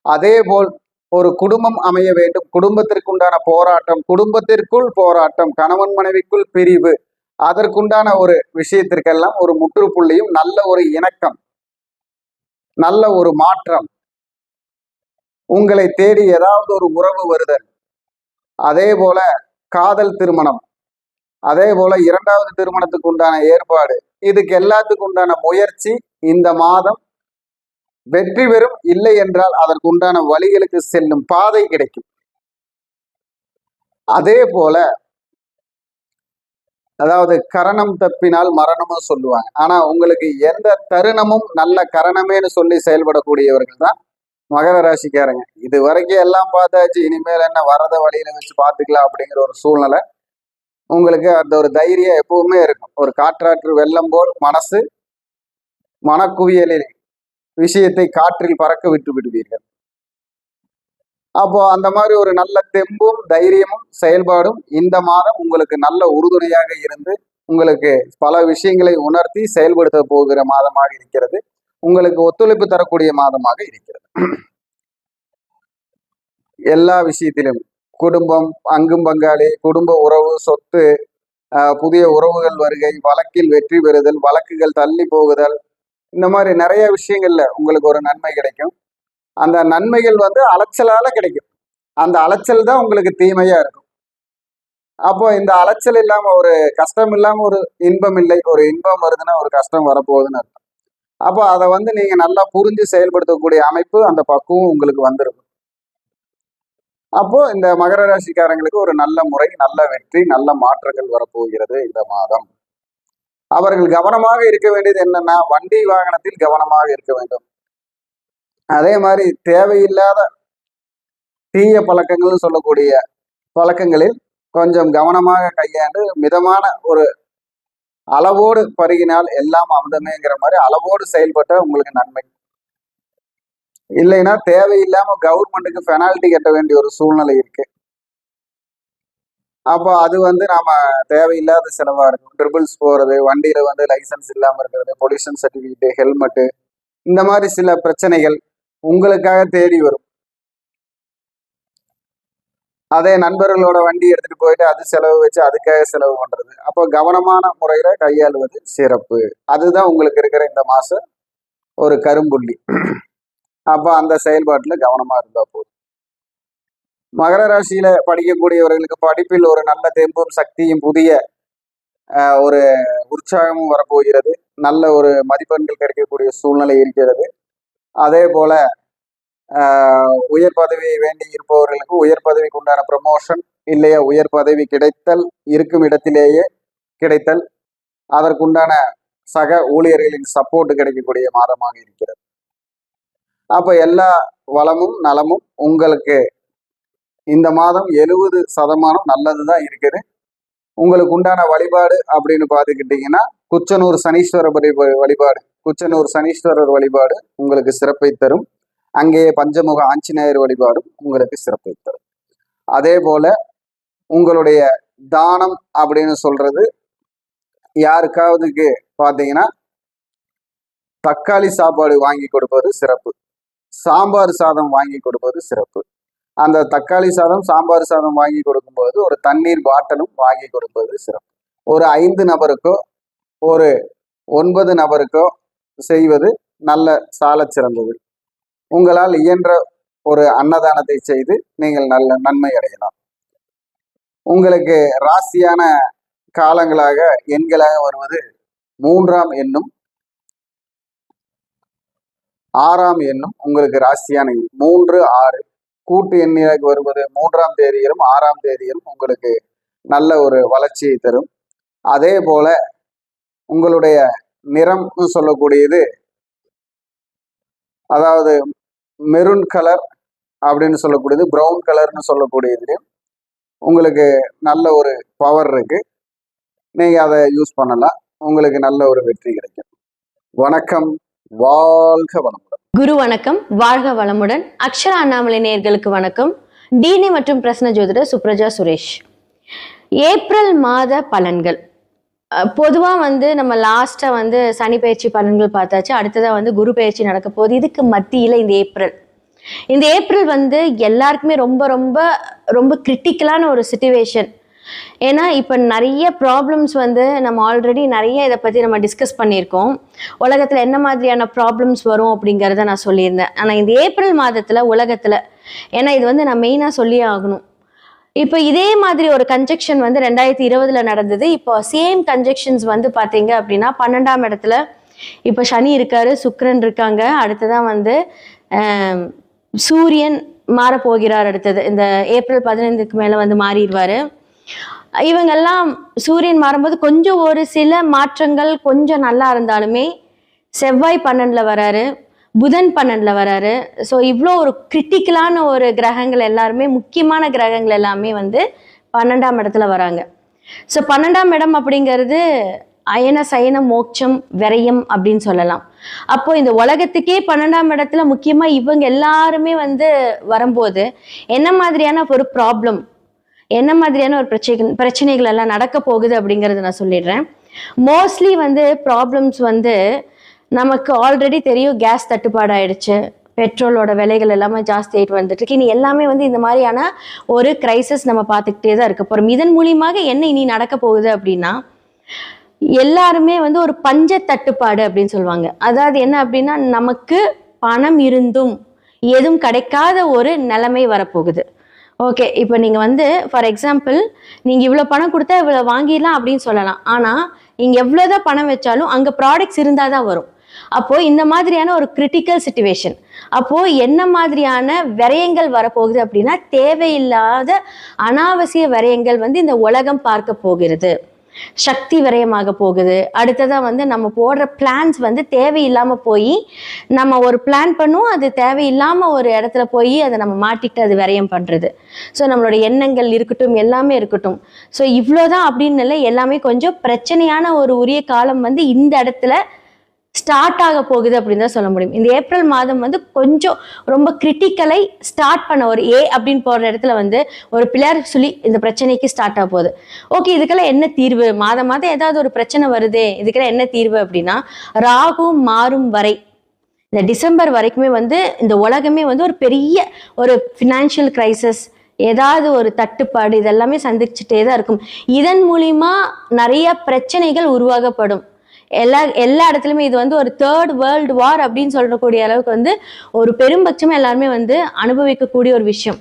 Speaker 3: அதே போல் ஒரு குடும்பம் அமைய வேண்டும், குடும்பத்திற்குண்டான போராட்டம், குடும்பத்திற்குள் போராட்டம், கணவன் மனைவிக்குள் பிரிவு, அதற்குண்டான ஒரு விஷயத்திற்கெல்லாம் ஒரு முற்றுப்புள்ளியும் நல்ல ஒரு இணக்கம், நல்ல ஒரு மாற்றம், உங்களை தேடி ஏதாவது ஒரு உறவு வருதல், அதே போல காதல் திருமணம், அதே போல இரண்டாவது திருமணத்துக்கு உண்டான ஏற்பாடு, இதுக்கு எல்லாத்துக்கு உண்டான முயற்சி இந்த மாதம் வெற்றி பெறும். இல்லை என்றால் அதற்கு உண்டான வழிகளுக்கு செல்லும் பாதை கிடைக்கும். அதே போல அதாவது கரணம் தப்பினால் மரணமும் சொல்லுவாங்க. ஆனா உங்களுக்கு எந்த தருணமும் நல்ல கரணமேன்னு சொல்லி செயல்படக்கூடியவர்கள் தான் மகர ராசிக்காரங்க. இது வரைக்கும் எல்லாம் பார்த்தாச்சு, இனிமேல் என்ன வரத வழியில வச்சு பார்த்துக்கலாம் அப்படிங்கிற ஒரு சூழ்நிலை உங்களுக்கு அந்த ஒரு தைரியம் எப்பவுமே இருக்கும். ஒரு காற்றாற்று வெள்ளம் போல் மனசு மனக்குவியலில் விஷயத்தை காற்றில் பறக்க விட்டு விடுவீர்கள். அப்போ அந்த மாதிரி ஒரு நல்ல தெம்பும் தைரியமும் செயல்பாடும் இந்த மாதம் உங்களுக்கு நல்ல உறுதுணையாக இருந்து உங்களுக்கு பல விஷயங்களை உணர்த்தி செயல்படுத்த போகிற மாதமாக இருக்கிறது. உங்களுக்கு ஒத்துழைப்பு தரக்கூடிய மாதமாக இருக்கிறது. எல்லா விஷயத்திலும் குடும்பம், அங்கும் பங்காளி, குடும்ப உறவு, சொத்து, புதிய உறவுகள் வருகை, வழக்கில் வெற்றி பெறுதல், வழக்குகள் தள்ளி போகுதல், இந்த மாதிரி நிறைய விஷயங்கள்ல உங்களுக்கு ஒரு நன்மை கிடைக்கும். அந்த நன்மைகள் அலைச்சலால கிடைக்கும். அந்த அலைச்சல் தான் உங்களுக்கு தீமையா இருக்கும். அப்போ இந்த அலைச்சல் இல்லாம ஒரு கஷ்டம் இல்லாம ஒரு இன்பம் இல்லை. ஒரு இன்பம் வருதுன்னா ஒரு கஷ்டம் வரப்போகுதுன்னு அர்த்தம். அப்போ அதை நீங்க நல்லா புரிஞ்சு செயல்படுத்தக்கூடிய அமைப்பு, அந்த பக்குவம் உங்களுக்கு வந்துடும். அப்போ இந்த மகர ராசிக்காரங்களுக்கு ஒரு நல்ல முறை, நல்ல வெற்றி, நல்ல மாற்றங்கள் வரப்போகிறது இந்த மாதம். அவர்கள் கவனமாக இருக்க வேண்டியது என்னன்னா, வண்டி வாகனத்தில் கவனமாக இருக்க வேண்டும். அதே மாதிரி தேவையில்லாத தீய பழக்கங்கள் சொல்லக்கூடிய பழக்கங்களில் கொஞ்சம் கவனமாக கையாண்டு மிதமான ஒரு அளவோடு பருகினால் எல்லாம் அமுதமேங்கிற மாதிரி அளவோடு செயல்பட்ட உங்களுக்கு நன்மை. இல்லைன்னா தேவையில்லாம கவர்மெண்ட்டுக்கு பெனால்டி கட்ட வேண்டிய ஒரு சூழ்நிலை இருக்கு. அப்போ அது நாம தேவையில்லாத செலவா இருக்கும். ட்ரிபிள்ஸ் போறது, வண்டியில லைசன்ஸ் இல்லாம இருக்கிறது, பொல்யூஷன் சர்டிபிகேட், ஹெல்மெட்டு, இந்த மாதிரி சில பிரச்சனைகள் உங்களுக்காக தேடி வரும். அதே நண்பர்களோட வண்டி எடுத்துட்டு போயிட்டு அது செலவு வச்சு அதுக்காக செலவு பண்றது. அப்போ கவனமான முறையில கையாளுவது சிறப்பு. அதுதான் உங்களுக்கு இருக்கிற இந்த மாசம் ஒரு கரும்புள்ளி. அப்போ அந்த செயல்பாட்டுல கவனமா இருந்தா போதும். மகர ராசியில படிக்கக்கூடியவர்களுக்கு படிப்பில் ஒரு நல்ல தெம்பும் சக்தியும் புதிய ஒரு உற்சாகமும் வரப்போகிறது. நல்ல ஒரு மதிப்பெண்கள் கிடைக்கக்கூடிய சூழ்நிலை இருக்கிறது. அதே போல உயர் பதவி வேண்டி இருப்பவர்களுக்கு உயர் பதவிக்கு உண்டான ப்ரமோஷன், இல்லையா உயர் பதவி கிடைத்தல், இருக்கும் இடத்திலேயே கிடைத்தல், அதற்குண்டான சக ஊழியர்களின் சப்போர்ட் கிடைக்கக்கூடிய மாதமாக இருக்கிறது. அப்ப எல்லா வளமும் நலமும் உங்களுக்கு இந்த மாதம் 70% நல்லதுதான் இருக்குது. உங்களுக்கு உண்டான வழிபாடு அப்படின்னு பார்த்துக்கிட்டீங்கன்னா குச்சனூர் சனீஸ்வரர் வழிபாடு, குச்சனூர் சனீஸ்வரர் வழிபாடு உங்களுக்கு சிறப்பை தரும். அங்கேயே பஞ்சமுக ஆஞ்சநேயர் வழிபாடும் உங்களுக்கு சிறப்பை தரும். அதே போல உங்களுடைய தானம் அப்படின்னு சொல்றது யாருக்காவதுக்கு பார்த்தீங்கன்னா தக்காளி சாப்பாடு வாங்கி கொடுப்பது சிறப்பு, சாம்பார் சாதம் வாங்கி கொடுப்பது சிறப்பு. அந்த தக்காளி சாதம், சாம்பார் சாதம் வாங்கி கொடுக்கும்போது ஒரு தண்ணீர் பாட்டிலும் வாங்கி கொடுப்பது சிறப்பு. ஒரு 5 நபருக்கோ ஒரு 9 நபருக்கோ செய்வது நல்ல சால சிறந்தது. உங்களால் இயன்ற ஒரு அன்னதானத்தை செய்து நீங்கள் நல்ல நன்மை அடையலாம். உங்களுக்கு ராசியான காலங்களாக எண்களாக வருவது 3ஆம் எண்ணும் 6ஆம் எண்ணும் உங்களுக்கு ராசியான 3, 6. கூட்டு எண்ணியாக வருவது 3ஆம் தேதியிலும் 6ஆம் தேதியிலும் உங்களுக்கு நல்ல ஒரு வளர்ச்சியை தரும். அதே போல உங்களுடைய நிறம்னு சொல்லக்கூடியது, அதாவது மெரூன் கலர் அப்படின்னு சொல்லக்கூடியது, ப்ரௌன் கலர்னு சொல்லக்கூடியது உங்களுக்கு நல்ல ஒரு பவர் இருக்கு. நீங்க அதை யூஸ் பண்ணலாம், உங்களுக்கு நல்ல ஒரு வெற்றி கிடைக்கும். வணக்கம், வாழ்க வளமுடன்.
Speaker 1: குரு வணக்கம், வாழ்க வளமுடன். அக்ஷரா அண்ணாமலை நேயர்களுக்கு வணக்கம். டிஎன்ஏ மற்றும் பிரசன்ன ஜோதிடர் சுப்ரஜா சுரேஷ். ஏப்ரல் மாத பலன்கள் பொதுவாக வந்து நம்ம லாஸ்ட்டாக வந்து சனி பயிற்சி பலன்கள் பார்த்தாச்சு. அடுத்ததாக வந்து குரு பயிற்சி நடக்க போகுது. இதுக்கு மத்தியில் இந்த ஏப்ரல் வந்து எல்லாருக்குமே ரொம்ப ரொம்ப ரொம்ப கிரிட்டிக்கலான ஒரு சிச்சுவேஷன். ஏன்னா இப்போ நிறைய ப்ராப்ளம்ஸ் வந்து நம்ம ஆல்ரெடி நிறைய இதை பற்றி நம்ம டிஸ்கஸ் பண்ணியிருக்கோம். உலகத்தில் என்ன மாதிரியான ப்ராப்ளம்ஸ் வரும் அப்படிங்கிறத நான் சொல்லியிருந்தேன். ஆனால் இந்த ஏப்ரல் மாதத்தில் உலகத்தில், ஏன்னா இது வந்து நான் மெயினாக சொல்லியே ஆகணும், இப்போ இதே மாதிரி ஒரு கன்ஜெக்ஷன் வந்து 2020 நடந்தது. இப்போ சேம் கன்ஜெக்ஷன்ஸ் வந்து பார்த்தீங்க அப்படின்னா 12ஆம் இடத்துல இப்போ சனி இருக்காரு, சுக்கிரன் இருக்காங்க. அடுத்ததான் வந்து சூரியன் மாறப்போகிறார். அடுத்தது இந்த ஏப்ரல் 15க்கு மேலே வந்து மாறிடுவார். இவங்கெல்லாம் சூரியன் மாறும்போது கொஞ்சம் ஒரு சில மாற்றங்கள் கொஞ்சம் நல்லா இருந்தாலுமே செவ்வாய் 12ல் வராரு, புதன் 12ல் வராரு. ஸோ இவ்வளோ ஒரு கிரிட்டிக்கலான ஒரு கிரகங்கள் எல்லாருமே, முக்கியமான கிரகங்கள் எல்லாமே வந்து 12ஆம் இடத்துல வராங்க. ஸோ 12ஆம் இடம் அப்படிங்கிறது அயன சயன மோட்சம் விரயம் அப்படின்னு சொல்லலாம். அப்போ இந்த உலகத்துக்கே 12ஆம் இடத்துல முக்கியமா இவங்க எல்லாருமே வந்து வரும்போது என்ன மாதிரியான ஒரு ப்ராப்ளம், என்ன மாதிரியான ஒரு பிரச்சனைகள் எல்லாம் நடக்க போகுது அப்படிங்கறத நான் சொல்லிடுறேன். மோஸ்ட்லி வந்து ப்ராப்ளம்ஸ் வந்து நமக்கு ஆல்ரெடி தெரியும். கேஸ் தட்டுப்பாடு ஆயிடுச்சு, பெட்ரோலோட விலைகள் எல்லாமே ஜாஸ்தி ஆகிட்டு வந்துட்டு இருக்கு. இனி எல்லாமே வந்து இந்த மாதிரியான ஒரு கிரைசிஸ் நம்ம பார்த்துக்கிட்டே தான் இருக்க போறோம். இதன் மூலியமாக என்ன இனி நடக்க போகுது அப்படின்னா, எல்லாருமே வந்து ஒரு பஞ்ச தட்டுப்பாடு அப்படின்னு சொல்லுவாங்க. அதாவது என்ன அப்படின்னா, நமக்கு பணம் இருந்தும் எதுவும் கிடைக்காத ஒரு நிலைமை வரப்போகுது. ஓகே, இப்போ நீங்கள் வந்து ஃபார் எக்ஸாம்பிள் நீங்கள் இவ்வளோ பணம் கொடுத்தா இவ்வளோ வாங்கிடலாம் அப்படின்னு சொல்லலாம். ஆனால் நீங்கள் எவ்வளோதான் பணம் வச்சாலும் அங்கே ப்ராடக்ட்ஸ் இருந்தால் தான் வரும். அப்போது இந்த மாதிரியான ஒரு கிரிட்டிக்கல் சிச்சுவேஷன். அப்போது என்ன மாதிரியான விரயங்கள் வரப்போகுது அப்படின்னா, தேவையில்லாத அனாவசிய விரயங்கள் வந்து இந்த உலகம் பார்க்க போகிறது. சக்தி விரயமாக போகுது. அடுத்ததா வந்து நம்ம போடுற பிளான்ஸ் வந்து தேவையில்லாம போய், நம்ம ஒரு பிளான் பண்ணுவோம், அது தேவையில்லாம ஒரு இடத்துல போய் அதை நம்ம மாட்டிக்கிட்டு அது விரயம் பண்றது. ஸோ நம்மளோட எண்ணங்கள் இருக்கட்டும், எல்லாமே இருக்கட்டும். ஸோ இவ்வளோதான் அப்படின்னு இல்லை, எல்லாமே கொஞ்சம் பிரச்சனையான ஒரு உரிய காலம் வந்து இந்த இடத்துல ஸ்டார்ட் ஆக போகுது அப்படின்னு தான் சொல்ல முடியும். இந்த ஏப்ரல் மாதம் வந்து கொஞ்சம் ரொம்ப கிரிட்டிக்கலை ஸ்டார்ட் பண்ண ஒரு அப்படின்னு போற இடத்துல வந்து ஒரு பிள்ளையார் சொல்லி இந்த பிரச்சனைக்கு ஸ்டார்ட் ஆக போகுது. ஓகே, இதுக்கெல்லாம் என்ன தீர்வு? மாதம் ஏதாவது ஒரு பிரச்சனை வருதே, இதுக்கெல்லாம் என்ன தீர்வு அப்படின்னா, ராகு மாறும் வரை இந்த டிசம்பர் வரைக்குமே வந்து இந்த உலகமே வந்து ஒரு பெரிய ஒரு ஃபினான்ஷியல் கிரைசிஸ், ஏதாவது ஒரு தட்டுப்பாடு இதெல்லாமே சந்திச்சுட்டே தான் இருக்கும். இதன் மூலியமா நிறைய பிரச்சனைகள் உருவாகப்படும். எல்லா இடத்துலையுமே இது வந்து ஒரு 3rd வேர்ல்டு வார் அப்படின்னு சொல்லக்கூடிய அளவுக்கு வந்து ஒரு பெரும்பட்சமாக எல்லாருமே வந்து அனுபவிக்கக்கூடிய ஒரு விஷயம்.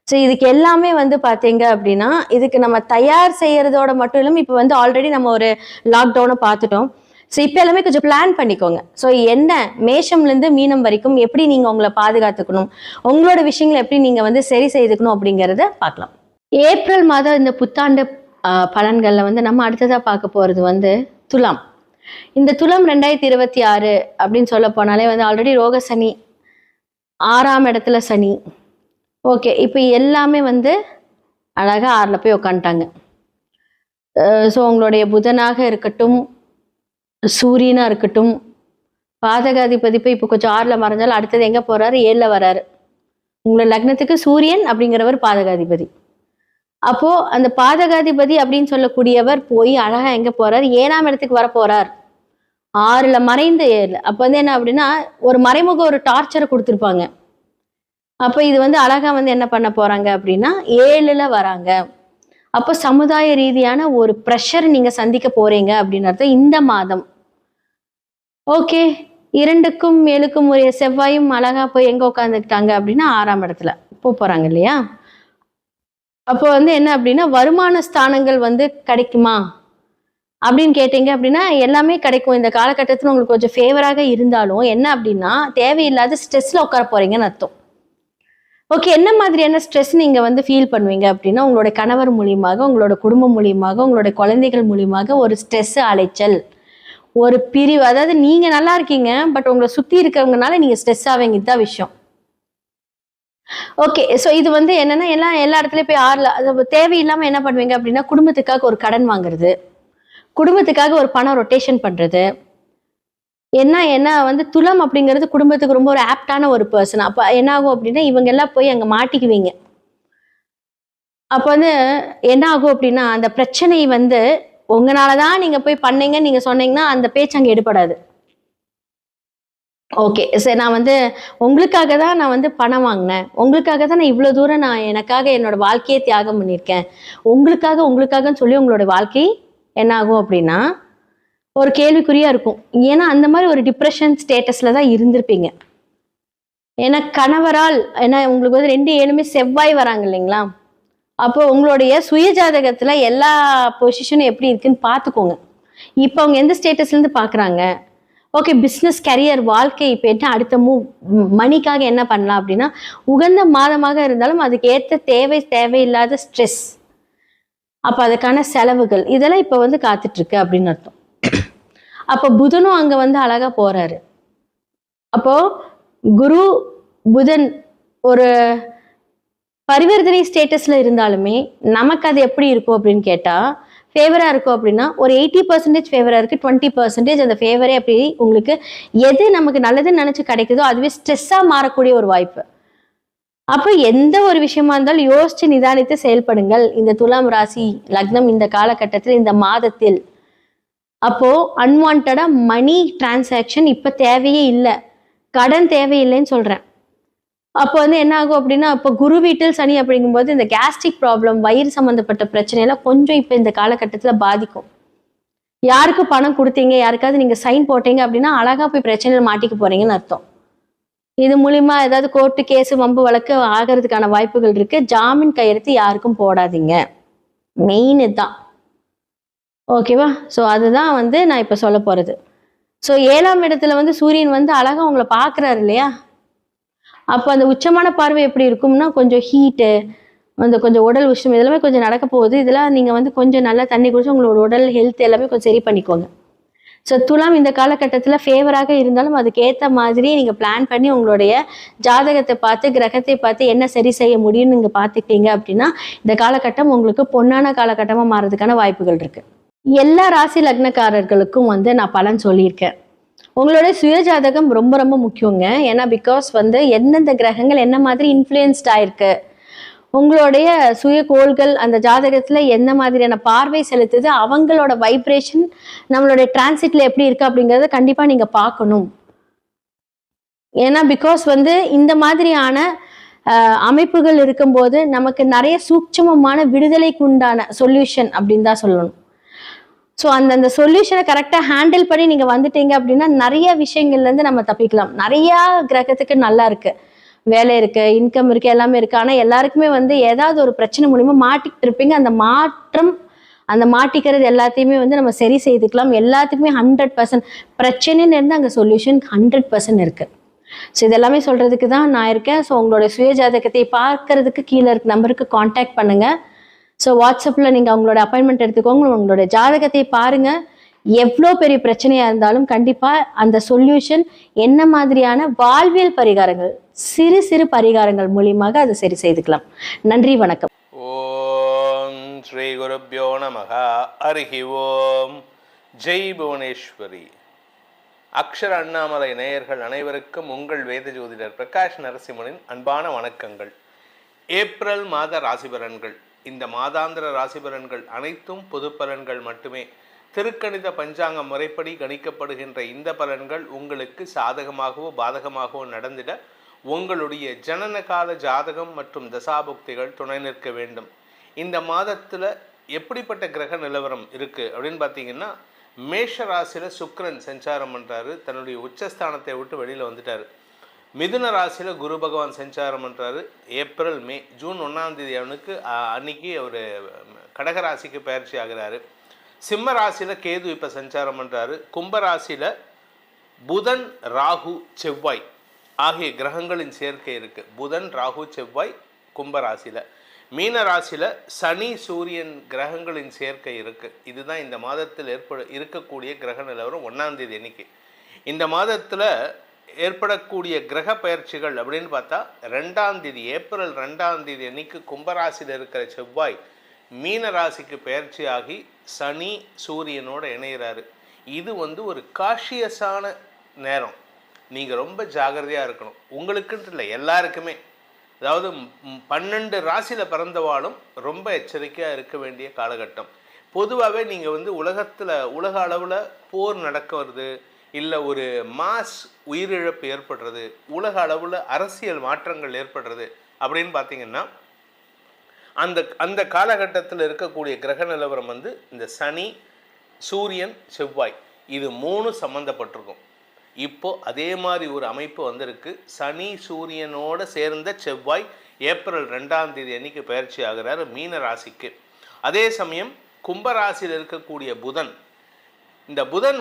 Speaker 1: ஸோ இதுக்கு எல்லாமே வந்து பார்த்தீங்க அப்படின்னா, இதுக்கு நம்ம தயார் செய்யறதோட மட்டும் இல்லாமல் இப்போ வந்து ஆல்ரெடி நம்ம ஒரு லாக்டவுனை பார்த்துட்டோம். ஸோ இப்போ எல்லாமே கொஞ்சம் பிளான் பண்ணிக்கோங்க. ஸோ என்ன மேஷம்லேருந்து மீனம் வரைக்கும் எப்படி நீங்கள் உங்களை பாதுகாத்துக்கணும், உங்களோட விஷயங்களை எப்படி நீங்கள் வந்து சரி செய்துக்கணும் அப்படிங்கிறத பார்க்கலாம். ஏப்ரல் மாதம் இந்த புத்தாண்டு பலன்களில் வந்து நம்ம அடுத்ததாக பார்க்க போகிறது வந்து துலாம். இந்த துலாம் 2026 அப்படின்னு சொல்ல போனாலே வந்து ஆல்ரெடி ரோக சனி, 6ஆம் இடத்துல சனி. ஓகே, இப்போ எல்லாமே வந்து அழகாக 6ல் போய் உட்காந்துட்டாங்க. ஸோ உங்களுடைய புதனாக இருக்கட்டும், சூரியனாக இருக்கட்டும், பாதகாதிபதி போய் இப்போ கொஞ்சம் 6ல் மறைஞ்சாலும் அடுத்தது எங்கே போகிறாரு? 7ல் வராரு. உங்களோட லக்னத்துக்கு சூரியன் அப்படிங்கிறவர் பாதகாதிபதி. அப்போ அந்த பாதகாதிபதி அப்படின்னு சொல்லக்கூடியவர் போய் அழகா எங்க போறார்? 7ஆம் இடத்துக்கு வர போறார். 6ல் மறைந்து 7. அப்ப வந்து என்ன அப்படின்னா, ஒரு மறைமுக ஒரு டார்ச்சரை கொடுத்துருப்பாங்க. அப்ப இது வந்து அழகா வந்து என்ன பண்ண போறாங்க அப்படின்னா 7ல் வராங்க. அப்போ சமுதாய ரீதியான ஒரு ப்ரெஷர் நீங்க சந்திக்க போறீங்க அப்படின்னு இந்த மாதம். ஓகே, 2க்கும் 7க்கும் உரிய செவ்வாயும் அழகா போய் எங்க உட்காந்துக்கிட்டாங்க அப்படின்னா 6ஆம் இடத்துல போறாங்க இல்லையா? அப்போ வந்து என்ன அப்படின்னா, வருமான ஸ்தானங்கள் வந்து கிடைக்குமா அப்படின்னு கேட்டீங்க அப்படின்னா எல்லாமே கிடைக்கும். இந்த காலகட்டத்தில் உங்களுக்கு கொஞ்சம் ஃபேவராக இருந்தாலும் என்ன அப்படின்னா, தேவையில்லாத ஸ்ட்ரெஸ்ல உட்கார போறீங்கன்னு அர்த்தம். ஓகே, என்ன மாதிரியான ஸ்ட்ரெஸ் நீங்க வந்து ஃபீல் பண்ணுவீங்க அப்படின்னா, உங்களுடைய கணவர் மூலியமாக, உங்களோட குடும்பம் மூலியமாக, உங்களுடைய குழந்தைகள் மூலியமாக ஒரு ஸ்ட்ரெஸ் அலைச்சல், ஒரு பிரிவு. அதாவது நீங்க நல்லா இருக்கீங்க, பட் உங்களை சுத்தி இருக்கிறவங்கனால நீங்க ஸ்ட்ரெஸ் ஆவீங்க. இதுதான் விஷயம். ஓகே. ஸோ இது வந்து என்னன்னா, எல்லா இடத்துலயும் போய் அது தேவையில்லாம என்ன பண்ணுவீங்க அப்படின்னா, குடும்பத்துக்காக ஒரு கடன் வாங்குறது, குடும்பத்துக்காக ஒரு பணம் ரொட்டேஷன் பண்றது. என்ன வந்து துலாம் அப்படிங்கிறது குடும்பத்துக்கு ரொம்ப ஒரு ஆப்டான ஒரு பர்சன். அப்ப என்ன ஆகும் அப்படின்னா, இவங்க எல்லாம் போய் அங்க மாட்டிக்குவீங்க. அப்ப வந்து என்ன ஆகும் அப்படின்னா, அந்த பிரச்சனை வந்து உங்கனாலதான் நீங்க போய் பண்ணீங்கன்னு நீங்க சொன்னீங்கன்னா, அந்த பேச்சு அங்க எடுபடாது. ஓகே. சரி, நான் வந்து உங்களுக்காக தான் நான் வந்து பணம் வாங்கினேன். உங்களுக்காக தான் நான் இவ்வளவு தூரம் நான் எனக்காக என்னோட வாழ்க்கையை தியாகம் பண்ணியிருக்கேன். உங்களுக்காகன்னு சொல்லி உங்களோட வாழ்க்கை என்ன ஆகும் அப்படின்னா, ஒரு கேள்விக்குறியா இருக்கும். ஏன்னா அந்த மாதிரி ஒரு டிப்ரெஷன் ஸ்டேட்டஸ்ல தான் இருந்திருப்பீங்க. ஏன்னா கணவரால் ஏன்னா உங்களுக்கு வந்து 2 7மே செவ்வாய் வராங்க இல்லைங்களா? அப்போ உங்களுடைய சுய ஜாதகத்துல எல்லா பொசிஷனும் எப்படி இருக்குன்னு பார்த்துக்கோங்க. இப்போ அவங்க எந்த ஸ்டேட்டஸ்ல இருந்து பார்க்குறாங்க? ஓகே, பிஸ்னஸ், கரியர், வாழ்க்கை இப்போ என்ன அடுத்த மணிக்காக என்ன பண்ணலாம் அப்படின்னா, உகந்த மாதமாக இருந்தாலும் அதுக்கு ஏற்ற தேவையில்லாத ஸ்ட்ரெஸ், அப்போ அதுக்கான செலவுகள் இதெல்லாம் இப்போ வந்து காத்துட்டு இருக்கு அப்படின்னு அர்த்தம். அப்போ புதனும் அங்க வந்து அழகா போறாரு. அப்போ குரு புதன் ஒரு பரிவர்த்தனை ஸ்டேட்டஸ்ல இருந்தாலுமே நமக்கு அது எப்படி இருக்கும் அப்படின்னு கேட்டா, ஃபேவரா இருக்கும் அப்படின்னா ஒரு 80% ஃபேவரா இருக்கு, 20% அந்த ஃபேவரே அப்படி உங்களுக்கு எது நமக்கு நல்லதுன்னு நினைச்சு கிடைக்குதோ அதுவே ஸ்ட்ரெஸ்ஸா மாறக்கூடிய ஒரு வாய்ப்பு. அப்போ எந்த ஒரு விஷயமா இருந்தாலும் யோசிச்சு நிதானித்து செயல்படுங்கள். இந்த துலாம் ராசி லக்னம் இந்த காலகட்டத்தில், இந்த மாதத்தில். அப்போ அன்வான்டா மணி டிரான்சாக்ஷன் இப்ப தேவையே இல்லை, கடன் தேவையில்லைன்னு சொல்றேன். அப்போ வந்து என்ன ஆகும் அப்படின்னா, அப்போ குரு வீட்டில் சனி அப்படிங்கும்போது இந்த கேஸ்ட்ரிக் ப்ராப்ளம், வயிறு சம்பந்தப்பட்ட பிரச்சனையெல்லாம் கொஞ்சம் இப்ப இந்த காலகட்டத்துல பாதிக்கும். யாருக்கு பணம் கொடுத்தீங்க, யாருக்காவது நீங்க சைன் போட்டீங்க அப்படின்னா அழகா போய் பிரச்சனையில மாட்டிக்க போறீங்கன்னு அர்த்தம். இது மூலியமா ஏதாவது கோர்ட்டு கேஸ் வம்பு வழக்கு ஆகிறதுக்கான வாய்ப்புகள் இருக்கு. ஜாமீன் கையெழுத்து யாருக்கும் போடாதீங்க, மெயின் இதுதான். ஓகேவா? ஸோ அதுதான் வந்து நான் இப்போ சொல்ல போறது. ஸோ 7ஆம் இடத்துல வந்து சூரியன் வந்து அழகா உங்களை பார்க்குறாரு இல்லையா? அப்போ அந்த உச்சமான பார்வை எப்படி இருக்கும்னா, கொஞ்சம் ஹீட்டு, அந்த கொஞ்சம் உடல் உஷ்ணம் இதெல்லாமே கொஞ்சம் நடக்க போகுது. இதெல்லாம் நீங்க வந்து கொஞ்சம் நல்லா தண்ணி குடிச்சு உங்களோட உடல் ஹெல்த் எல்லாமே கொஞ்சம் சரி பண்ணிக்கோங்க. ஸோ துலாம் இந்த காலகட்டத்தில் ஃபேவராக இருந்தாலும் அதுக்கு ஏற்ற மாதிரி நீங்க பிளான் பண்ணி உங்களுடைய ஜாதகத்தை பார்த்து, கிரகத்தை பார்த்து என்ன சரி செய்ய முடியும்னு நீங்க பார்த்துக்கிட்டீங்க அப்படின்னா, இந்த காலகட்டம் உங்களுக்கு பொன்னான காலகட்டமா மாறதுக்கான வாய்ப்புகள் இருக்கு. எல்லா ராசி லக்னக்காரர்களுக்கும் வந்து நான் பலன் சொல்லியிருக்கேன். உங்களுடைய சுயஜாதகம் ரொம்ப ரொம்ப முக்கியங்க. ஏன்னா பிகாஸ் வந்து எந்தெந்த கிரகங்கள் என்ன மாதிரி இன்ஃப்ளூயன்ஸ்ட் ஆயிருக்கு, உங்களுடைய சுய கோள்கள் அந்த ஜாதகத்துல எந்த மாதிரியான பார்வை செலுத்துது, அவங்களோட வைப்ரேஷன் நம்மளுடைய டிரான்சிட்ல எப்படி இருக்கு அப்படிங்கறத கண்டிப்பா நீங்க பார்க்கணும். ஏன்னா பிகாஸ் வந்து இந்த மாதிரியான அமைப்புகள் இருக்கும்போது நமக்கு நிறைய சூட்சமமான விடுதலைக்கு உண்டான சொல்யூஷன் அப்படின்னு தான் சொல்லணும். ஸோ அந்த சொல்யூஷனை கரெக்டாக ஹேண்டில் பண்ணி நீங்கள் வந்துட்டீங்க அப்படின்னா நிறைய விஷயங்கள்லேருந்து நம்ம தப்பிக்கலாம். நிறையா கிரகத்துக்கு நல்லா இருக்கு, வேலை இருக்கு, இன்கம் இருக்கு, எல்லாமே இருக்கு. ஆனால் எல்லாருக்குமே வந்து ஏதாவது ஒரு பிரச்சனை மூலியமா மாட்டிக்கிட்டு இருப்பீங்க. அந்த மாட்டிக்கிறது எல்லாத்தையுமே வந்து நம்ம சரி செய்துக்கலாம். எல்லாத்துக்குமே 100% பிரச்சனைன்னு இருந்து அங்கே சொல்யூஷன் 100% இருக்கு. ஸோ இதெல்லாமே சொல்றதுக்கு தான் நான் இருக்கேன். ஸோ உங்களுடைய சுய ஜாதகத்தை பார்க்கறதுக்கு கீழே இருக்க நம்பருக்கு கான்டாக்ட் பண்ணுங்க. ஸோ வாட்ஸ்அப்பில் நீங்கள் அவங்களோட அப்பாயின்மெண்ட் எடுத்துக்கோங்க, உங்களோட ஜாதகத்தை பாருங்க. எவ்வளோ பெரிய பிரச்சனையாக இருந்தாலும் கண்டிப்பாக அந்த சொல்யூஷன் என்ன மாதிரியான வாழ்வியல் பரிகாரங்கள், சிறு சிறு பரிகாரங்கள் மூலியமாக அதை சரி செய்துக்கலாம். நன்றி, வணக்கம்.
Speaker 2: ஓம் ஸ்ரீ குருப்யோ நமஹ. ஹரிஹி ஓம். ஜெய் புவனேஸ்வரி. அக்ஷர அண்ணாமலை நேயர்கள் அனைவருக்கும் உங்கள் வேத ஜோதிடர் பிரகாஷ் நரசிம்மனின் அன்பான வணக்கங்கள். ஏப்ரல் மாத ராசி பலன்கள். இந்த மாதாந்திர ராசி பலன்கள் அனைத்தும் பொது பலன்கள் மட்டுமே. திருக்கணித பஞ்சாங்க முறைப்படி கணிக்கப்படுகின்ற இந்த பலன்கள் உங்களுக்கு சாதகமாகவோ பாதகமாகவோ நடந்திட உங்களுடைய ஜனனகால ஜாதகம் மற்றும் தசாபுக்திகள் துணை நிற்க வேண்டும். இந்த மாதத்தில் எப்படிப்பட்ட கிரக நிலவரம் இருக்குது அப்படின்னு பார்த்தீங்கன்னா, மேஷ ராசியில் சுக்கிரன் சஞ்சாரம் பண்ணுறாரு, தன்னுடைய உச்சஸ்தானத்தை விட்டு வெளியில் வந்துட்டார். மிதுன ராசியில் குரு பகவான் சஞ்சாரம் பண்ணுறாரு. ஏப்ரல் மே ஜூன் 1ஆம் தேதி அவனுக்கு அன்னைக்கு அவர் கடகராசிக்கு பயிற்சி ஆகிறாரு. சிம்ம ராசியில் கேது இப்போ சஞ்சாரம் பண்ணுறாரு. கும்பராசியில் புதன் ராகு செவ்வாய் ஆகிய கிரகங்களின் சேர்க்கை இருக்கு. புதன், ராகு, செவ்வாய் கும்பராசியில், மீன ராசியில் சனி, சூரியன் கிரகங்களின் சேர்க்கை இருக்கு. இதுதான் இந்த மாதத்தில் இருக்கக்கூடிய கிரக நிலவரம் 1ஆம் தேதி அன்னைக்கு. இந்த மாதத்தில் ஏற்படக்கூடிய கிரக பயிற்சிகள் அப்படின்னு பார்த்தா 2ஆம் தேதி, ஏப்ரல் 2ஆம் தேதி அன்னைக்கு கும்பராசியில் இருக்கிற செவ்வாய் மீன ராசிக்கு பயிற்சியாகி சனி சூரியனோடு இணைகிறாரு. இது ஒரு காஷியஸான நேரம். நீங்கள் ரொம்ப ஜாகிரதையாக இருக்கணும். உங்களுக்குன்ட்டு இல்லை, எல்லாருக்குமே. அதாவது 12 ராசியில் பிறந்தவாளும் ரொம்ப எச்சரிக்கையாக இருக்க வேண்டிய காலகட்டம். பொதுவாகவே நீங்கள் உலக அளவில் போர் நடக்க வருது, இல்லை ஒரு மாஸ் உயிரிழப்பு ஏற்படுறது, உலக அளவில் அரசியல் மாற்றங்கள் ஏற்படுறது அப்படின்னு பார்த்தீங்கன்னா அந்த காலகட்டத்தில் இருக்கக்கூடிய கிரக நிலவரம் இந்த சனி, சூரியன், செவ்வாய் இது 3 சம்மந்தப்பட்டிருக்கும். இப்போ அதே மாதிரி ஒரு அமைப்பு வந்திருக்கு. சனி சூரியனோடு சேர்ந்த செவ்வாய் ஏப்ரல் 2ஆம் தேதி அன்னைக்கு பயிற்சி ஆகிறார் மீன ராசிக்கு. அதே சமயம் கும்பராசியில் இருக்கக்கூடிய புதன், இந்த புதன்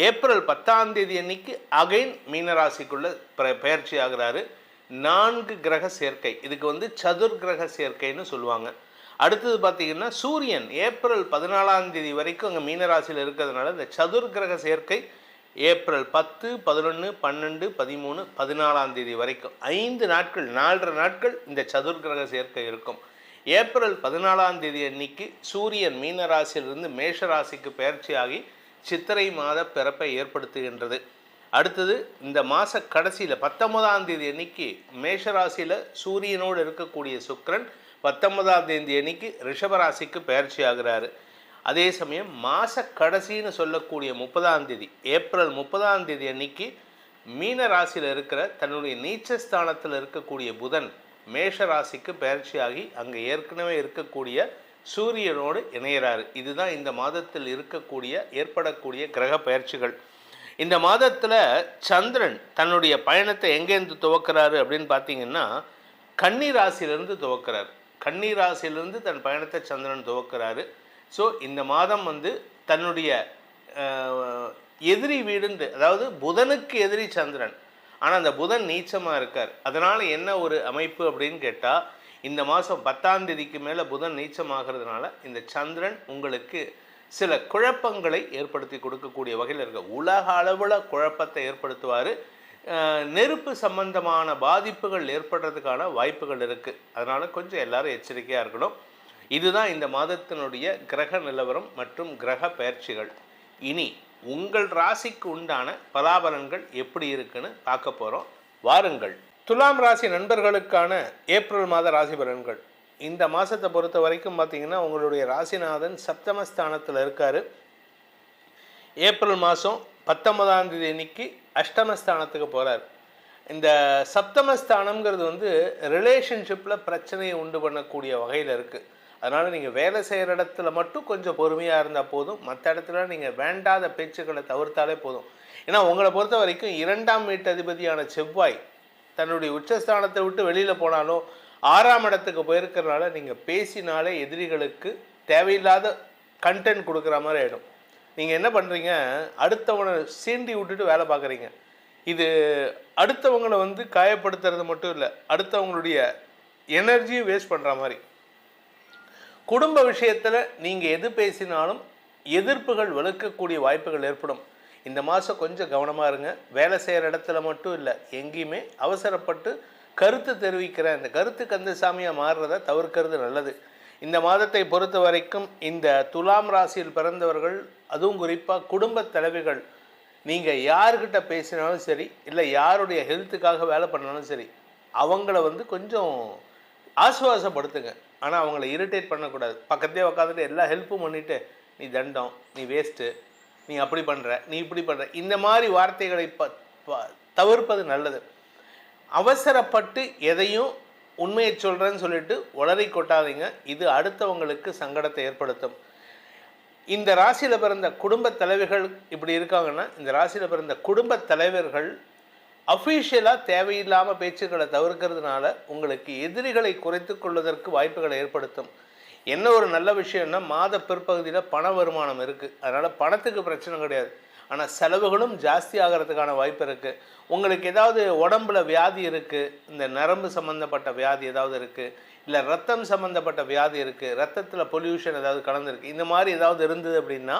Speaker 2: ஏப்ரல் 10ஆம் தேதி அன்னைக்கு அகைன் மீனராசிக்குள்ள பயிற்சி ஆகிறாரு. 4 கிரக சேர்க்கை, இதுக்கு சதுர் கிரக சேர்க்கைன்னு சொல்லுவாங்க. அடுத்தது பார்த்தீங்கன்னா சூரியன் ஏப்ரல் 14ஆம் தேதி வரைக்கும் அங்கே மீனராசியில் இருக்கிறதுனால இந்த சதுர் கிரக சேர்க்கை ஏப்ரல் 10, 11, 12, 13, 14ஆம் தேதி வரைக்கும் 5 நாட்கள், 4.5 நாட்கள் இந்த சதுர் கிரக சேர்க்கை இருக்கும். ஏப்ரல் 14ஆம் தேதி அன்னைக்கு சூரியன் மீனராசியிலிருந்து மேஷராசிக்கு பயிற்சியாகி சித்திரை மாத பிறப்பை ஏற்படுத்துகின்றது. அடுத்தது இந்த மாத கடைசியில் 19ஆம் தேதி அன்னைக்கு மேஷராசியில் சூரியனோடு இருக்கக்கூடிய சுக்கிரன் 19ஆம் தேதி அன்னைக்கு ரிஷபராசிக்கு பயிற்சி ஆகிறாரு. அதே சமயம் மாத கடைசின்னு சொல்லக்கூடிய 30ஆம் தேதி, ஏப்ரல் 30ஆம் தேதி அன்னைக்கு மீன ராசியில் இருக்கிற தன்னுடைய நீச்சஸ்தானத்தில் இருக்கக்கூடிய புதன் மேஷ ராசிக்கு பயிற்சியாகி அங்கே ஏற்கனவே இருக்கக்கூடிய சூரியனோடு இணைகிறாரு. இதுதான் இந்த மாதத்தில் ஏற்படக்கூடிய கிரக பயிற்சிகள். இந்த மாதத்தில் சந்திரன் தன்னுடைய பயணத்தை எங்கேருந்து துவக்கிறாரு அப்படின்னு பார்த்தீங்கன்னா கன்னி ராசியிலிருந்து துவக்கிறார். கன்னி ராசியிலிருந்து தன் பயணத்தை சந்திரன் துவக்கிறாரு. ஸோ இந்த மாதம் தன்னுடைய எதிரி வீடுன்னு, அதாவது புதனுக்கு எதிரி சந்திரன், ஆனால் அந்த புதன் நீச்சமாக இருக்கார். அதனால் என்ன ஒரு அமைப்பு அப்படின்னு கேட்டால், இந்த மாதம் 10ஆம் தேதிக்கு மேலே புதன் நீச்சமாகிறதுனால இந்த சந்திரன் உங்களுக்கு சில குழப்பங்களை ஏற்படுத்தி கொடுக்கக்கூடிய வகையில் இருக்க, உலக அளவில் குழப்பத்தை ஏற்படுத்துவார். நெருப்பு சம்பந்தமான பாதிப்புகள் ஏற்படுறதுக்கான வாய்ப்புகள் இருக்குது. அதனால் கொஞ்சம் எல்லாரும் எச்சரிக்கையாக இருக்கணும். இதுதான் இந்த மாதத்தினுடைய கிரக நிலவரம் மற்றும் கிரக பயிற்சிகள். இனி உங்கள் ராசிக்கு உண்டான பலாபலன்கள் எப்படி இருக்குன்னு பார்க்க போகிறோம். வாருங்கள். துலாம் ராசி நண்பர்களுக்கான ஏப்ரல் மாத ராசி பலன்கள். இந்த மாதத்தை பொறுத்த வரைக்கும் பார்த்தீங்கன்னா உங்களுடைய ராசிநாதன் சப்தமஸ்தானத்தில் இருக்கார். ஏப்ரல் மாதம் 19ஆம் தேதி அன்னைக்கு அஷ்டமஸ்தானத்துக்கு போகிறார். இந்த சப்தமஸ்தானம்ங்கிறது ரிலேஷன்ஷிப்பில் பிரச்சனையை உண்டு பண்ணக்கூடிய வகையில் இருக்குது. அதனால் நீங்கள் வேலை செய்கிற இடத்துல மட்டும் கொஞ்சம் பொறுமையாக இருந்தால் போதும். மற்ற இடத்துல நீங்கள் வேண்டாத பேச்சுக்களை தவிர்த்தாலே போதும். ஏன்னா உங்களை பொறுத்த வரைக்கும் 2ஆம் வீட்டு அதிபதியான செவ்வாய் தன்னுடைய உச்சஸ்தானத்தை விட்டு வெளியில் போனாலும் 6ஆம் இடத்துக்கு போயிருக்கிறனால நீங்கள் பேசினாலே எதிரிகளுக்கு தேவையில்லாத கண்டென்ட் கொடுக்குற மாதிரி ஆகிடும். நீங்கள் என்ன பண்ணுறீங்க, அடுத்தவனை சீண்டி விட்டுட்டு வேலை பார்க்குறீங்க. இது அடுத்தவங்களை காயப்படுத்துறது மட்டும் இல்லை, அடுத்தவங்களுடைய எனர்ஜியும் வேஸ்ட் பண்ணுற மாதிரி. குடும்ப விஷயத்தில் நீங்கள் எது பேசினாலும் எதிர்ப்புகள் வலுக்கக்கூடிய வாய்ப்புகள் ஏற்படும். இந்த மாதம் கொஞ்சம் கவனமாக இருங்க. வேலை செய்கிற இடத்துல மட்டும் இல்லை, எங்கேயுமே அவசரப்பட்டு கருத்து தெரிவிக்கிற இந்த கருத்து கந்தசாமியாக மாறுறத தவிர்க்கிறது நல்லது. இந்த மாதத்தை பொறுத்த வரைக்கும் இந்த துலாம் ராசியில் பிறந்தவர்கள், அதுவும் குறிப்பாக குடும்ப தலைவிகள், நீங்கள் யார்கிட்ட பேசினாலும் சரி, இல்லை யாருடைய ஹெல்த்துக்காக வேலை பண்ணாலும் சரி, அவங்கள கொஞ்சம் ஆசுவாசப்படுத்துங்க. ஆனால் அவங்கள இரிட்டேட் பண்ணக்கூடாது. பக்கத்தே உட்காந்துட்டு எல்லா ஹெல்ப்பும் பண்ணிவிட்டு நீ தண்டம், நீ வேஸ்ட்டு, நீ அப்படி பண்ணுற, நீ இப்படி பண்ணுற, இந்த மாதிரி வார்த்தைகளை தவிர்ப்பது நல்லது. அவசரப்பட்டு எதையும் உண்மையை சொல்கிறேன்னு சொல்லிட்டு உளறி கொட்டாதீங்க. இது அடுத்தவங்களுக்கு சங்கடத்தை ஏற்படுத்தும். இந்த ராசியில் பிறந்த குடும்ப தலைவர்கள் இப்படி இருக்காங்கன்னா, இந்த ராசியில் பிறந்த குடும்ப தலைவர்கள் அஃபீஷியலாக தேவையில்லாமல் பேச்சுக்களை தவிர்க்கிறதுனால உங்களுக்கு எதிரிகளை குறைத்து கொள்வதற்கு வாய்ப்புகளை ஏற்படுத்தும். என்ன ஒரு நல்ல விஷயம்னா, மாத பிற்பகுதியில் பண வருமானம் இருக்குது. அதனால் பணத்துக்கு பிரச்சனை கிடையாது. ஆனால் செலவுகளும் ஜாஸ்தி ஆகிறதுக்கான வாய்ப்பு இருக்குது. உங்களுக்கு ஏதாவது உடம்புல வியாதி இருக்குது, இந்த நரம்பு சம்மந்தப்பட்ட வியாதி ஏதாவது இருக்குது, இல்லை ரத்தம் சம்மந்தப்பட்ட வியாதி இருக்குது, ரத்தத்தில் பொல்யூஷன் ஏதாவது கலந்துருக்கு, இந்த மாதிரி ஏதாவது இருந்தது அப்படின்னா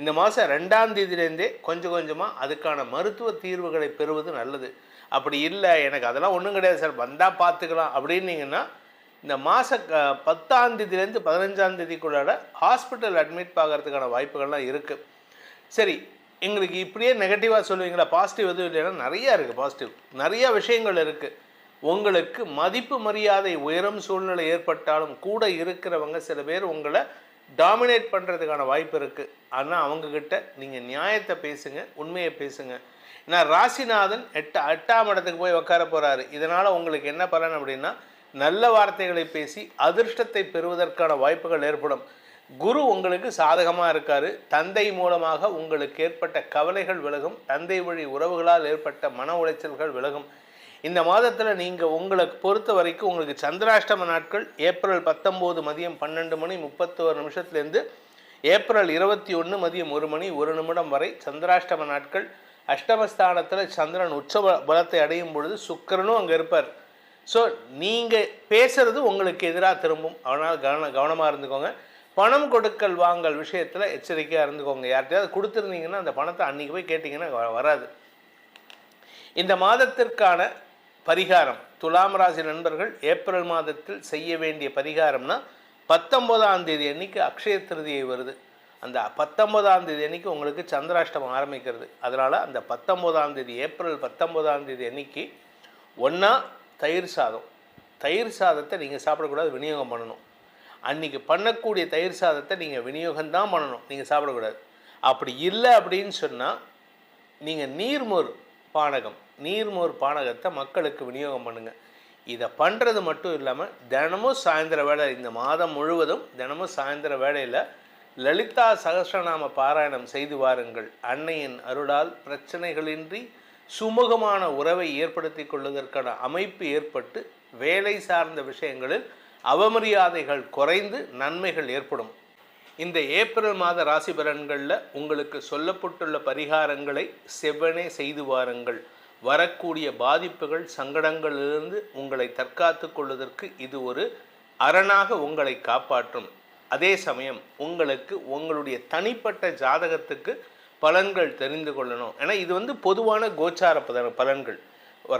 Speaker 2: இந்த மாதம் 2ஆம் தேதியிலேருந்தே கொஞ்சம் கொஞ்சமாக அதுக்கான மருத்துவ தீர்வுகளை பெறுவது நல்லது. அப்படி இல்லை எனக்கு அதெல்லாம் ஒன்றும் கிடையாது சார், வந்தால் பார்த்துக்கலாம் அப்படின்னீங்கன்னா இந்த மாதம் 10ஆம் தேதியிலேருந்து 15ஆம் தேதிக்குள்ளாட ஹாஸ்பிட்டல் அட்மிட் ஆகிறதுக்கான வாய்ப்புகள்லாம் இருக்குது. சரி, எங்களுக்கு இப்படியே நெகட்டிவாக சொல்லுவீங்களா, பாசிட்டிவ் எதுவும் இல்லைன்னா நிறையா இருக்குது, பாசிட்டிவ் நிறையா விஷயங்கள் இருக்குது. உங்களுக்கு மதிப்பு மரியாதை உயரும் சூழ்நிலை ஏற்பட்டாலும் கூட இருக்கிறவங்க சில பேர் உங்களை டாமினேட் பண்ணுறதுக்கான வாய்ப்பு இருக்குது. ஆனால் அவங்கக்கிட்ட நீங்கள் நியாயத்தை பேசுங்க, உண்மையை பேசுங்க. ஏன்னா ராசிநாதன் 8ஆம் இடத்துக்கு போய் உட்கார போகிறாரு. இதனால் உங்களுக்கு என்ன பலன் அப்படின்னா நல்ல வார்த்தைகளை பேசி அதிர்ஷ்டத்தை பெறுவதற்கான வாய்ப்புகள் ஏற்படும். குரு உங்களுக்கு சாதகமாக இருக்கார். தந்தை மூலமாக உங்களுக்கு ஏற்பட்ட கவலைகள் விலகும். தந்தை வழி உறவுகளால் ஏற்பட்ட மன உளைச்சல்கள் விலகும். இந்த மாதத்தில் நீங்கள் உங்களுக்கு பொறுத்த வரைக்கும் உங்களுக்கு சந்திராஷ்டம நாட்கள் ஏப்ரல் 19 மதியம் 12:31 ஏப்ரல் 21 மதியம் 1:01 வரை சந்திராஷ்டம நாட்கள். அஷ்டமஸ்தானத்தில் சந்திரன் உச்ச பலத்தை அடையும் பொழுது சுக்கிரனும் அங்கே இருப்பார். ஸோ நீங்கள் பேசுகிறது உங்களுக்கு எதிராக திரும்பும். அதனால் கவனமாக இருந்துக்கோங்க. பணம் கொடுக்கல் வாங்கல் விஷயத்தில் எச்சரிக்கையாக இருந்துக்கோங்க. யார்கிட்டயாவது கொடுத்துருந்தீங்கன்னா அந்த பணத்தை அன்றைக்கி போய் கேட்டிங்கன்னா வராது. இந்த மாதத்திற்கான பரிகாரம், துலாம் ராசி நண்பர்கள் ஏப்ரல் மாதத்தில் செய்ய வேண்டிய பரிகாரம்னா 19ஆம் தேதி அன்னைக்கு அக்ஷய திருதியை வருது. அந்த 19ஆம் தேதி அன்னைக்கு உங்களுக்கு சந்திராஷ்டமம் ஆரம்பிக்கிறது. அதனால் அந்த 19ஆம் தேதி ஏப்ரல் 19ஆம் தேதி அன்னைக்கு ஒன்றா தயிர் சாதத்தை நீங்கள் சாப்பிடக்கூடாது, விநியோகம் பண்ணணும். அன்றைக்கி பண்ணக்கூடிய தயிர் சாதத்தை நீங்கள் விநியோகம்தான் பண்ணணும், நீங்கள் சாப்பிடக்கூடாது. அப்படி இல்லை அப்படின்னு சொன்னால் நீங்கள் நீர்மோர் பானகத்தை மக்களுக்கு விநியோகம் பண்ணுங்கள். இதை பண்ணுறது மட்டும் இல்லாமல் தினமும் சாயந்தர வேளை, இந்த மாதம் முழுவதும் தினமும் சாயந்தர வேளையில் லலிதா சகஸ்ரநாம பாராயணம் செய்து வாருங்கள். அன்னையின் அருளால் பிரச்சனைகளின்றி சுமூகமான உறவை ஏற்படுத்தி கொள்வதற்கான அமைப்பு ஏற்பட்டு வேலை சார்ந்த விஷயங்களில் அவமரியாதைகள் குறைந்து நன்மைகள் ஏற்படும். இந்த ஏப்ரல் மாத ராசி பலன்களில் உங்களுக்கு சொல்லப்பட்டுள்ள பரிகாரங்களை செவ்வனே செய்து வாருங்கள். வரக்கூடிய பாதிப்புகள் சங்கடங்களிலிருந்து உங்களை தற்காத்து கொள்வதற்கு இது ஒரு அரணாக உங்களை காப்பாற்றும். அதே சமயம் உங்களுக்கு உங்களுடைய தனிப்பட்ட ஜாதகத்துக்கு பலன்கள் தெரிந்து கொள்ளணும். ஏன்னா இது பொதுவான கோச்சார பலன்கள்,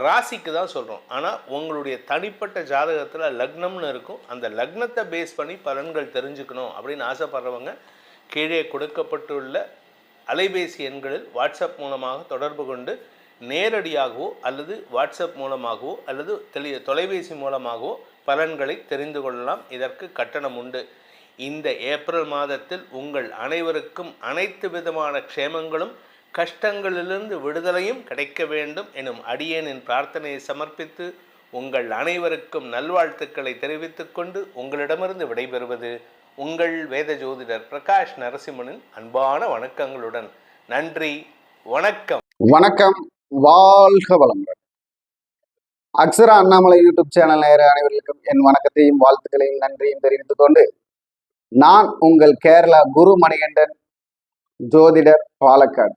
Speaker 2: ராசிக்கு தான் சொல்கிறோம். ஆனால் உங்களுடைய தனிப்பட்ட ஜாதகத்தில் லக்னம்னு இருக்கும், அந்த லக்னத்தை பேஸ் பண்ணி பலன்கள் தெரிஞ்சுக்கணும் அப்படின்னு ஆசைப்படுறவங்க கீழே கொடுக்கப்பட்டுள்ள அலைபேசி எண்களில் வாட்ஸ்அப் மூலமாக தொடர்பு கொண்டு நேரடியாகவோ அல்லது வாட்ஸ்அப் மூலமாகவோ அல்லது தொலைபேசி மூலமாகவோ பலன்களை தெரிந்து கொள்ளலாம். இதற்கு கட்டணம் உண்டு. இந்த ஏப்ரல் மாதத்தில் உங்கள் அனைவருக்கும் அனைத்து விதமான க்ஷேமங்களும் கஷ்டங்களிலிருந்து விடுதலையும் கிடைக்க வேண்டும் எனும் அடியேனின் பிரார்த்தனையை சமர்ப்பித்து உங்கள் அனைவருக்கும் நல்வாழ்த்துக்களை தெரிவித்துக் கொண்டு உங்களிடமிருந்து விடைபெறுவது உங்கள் வேத ஜோதிடர் பிரகாஷ் நரசிம்மனின் அன்பான வணக்கங்களுடன். நன்றி, வணக்கம்.
Speaker 3: வணக்கம், வாழ்க வளமுடன். அக்ஷரா அண்ணாமலை யூடியூப் சேனல் நேர அனைவர்களுக்கும் என் வணக்கத்தையும் வாழ்த்துக்களையும் நன்றியும் தெரிவித்துக் கொண்டு, நான் உங்கள் கேரளா குரு மணிகண்டன், ஜோதிடர், பாலக்காடு.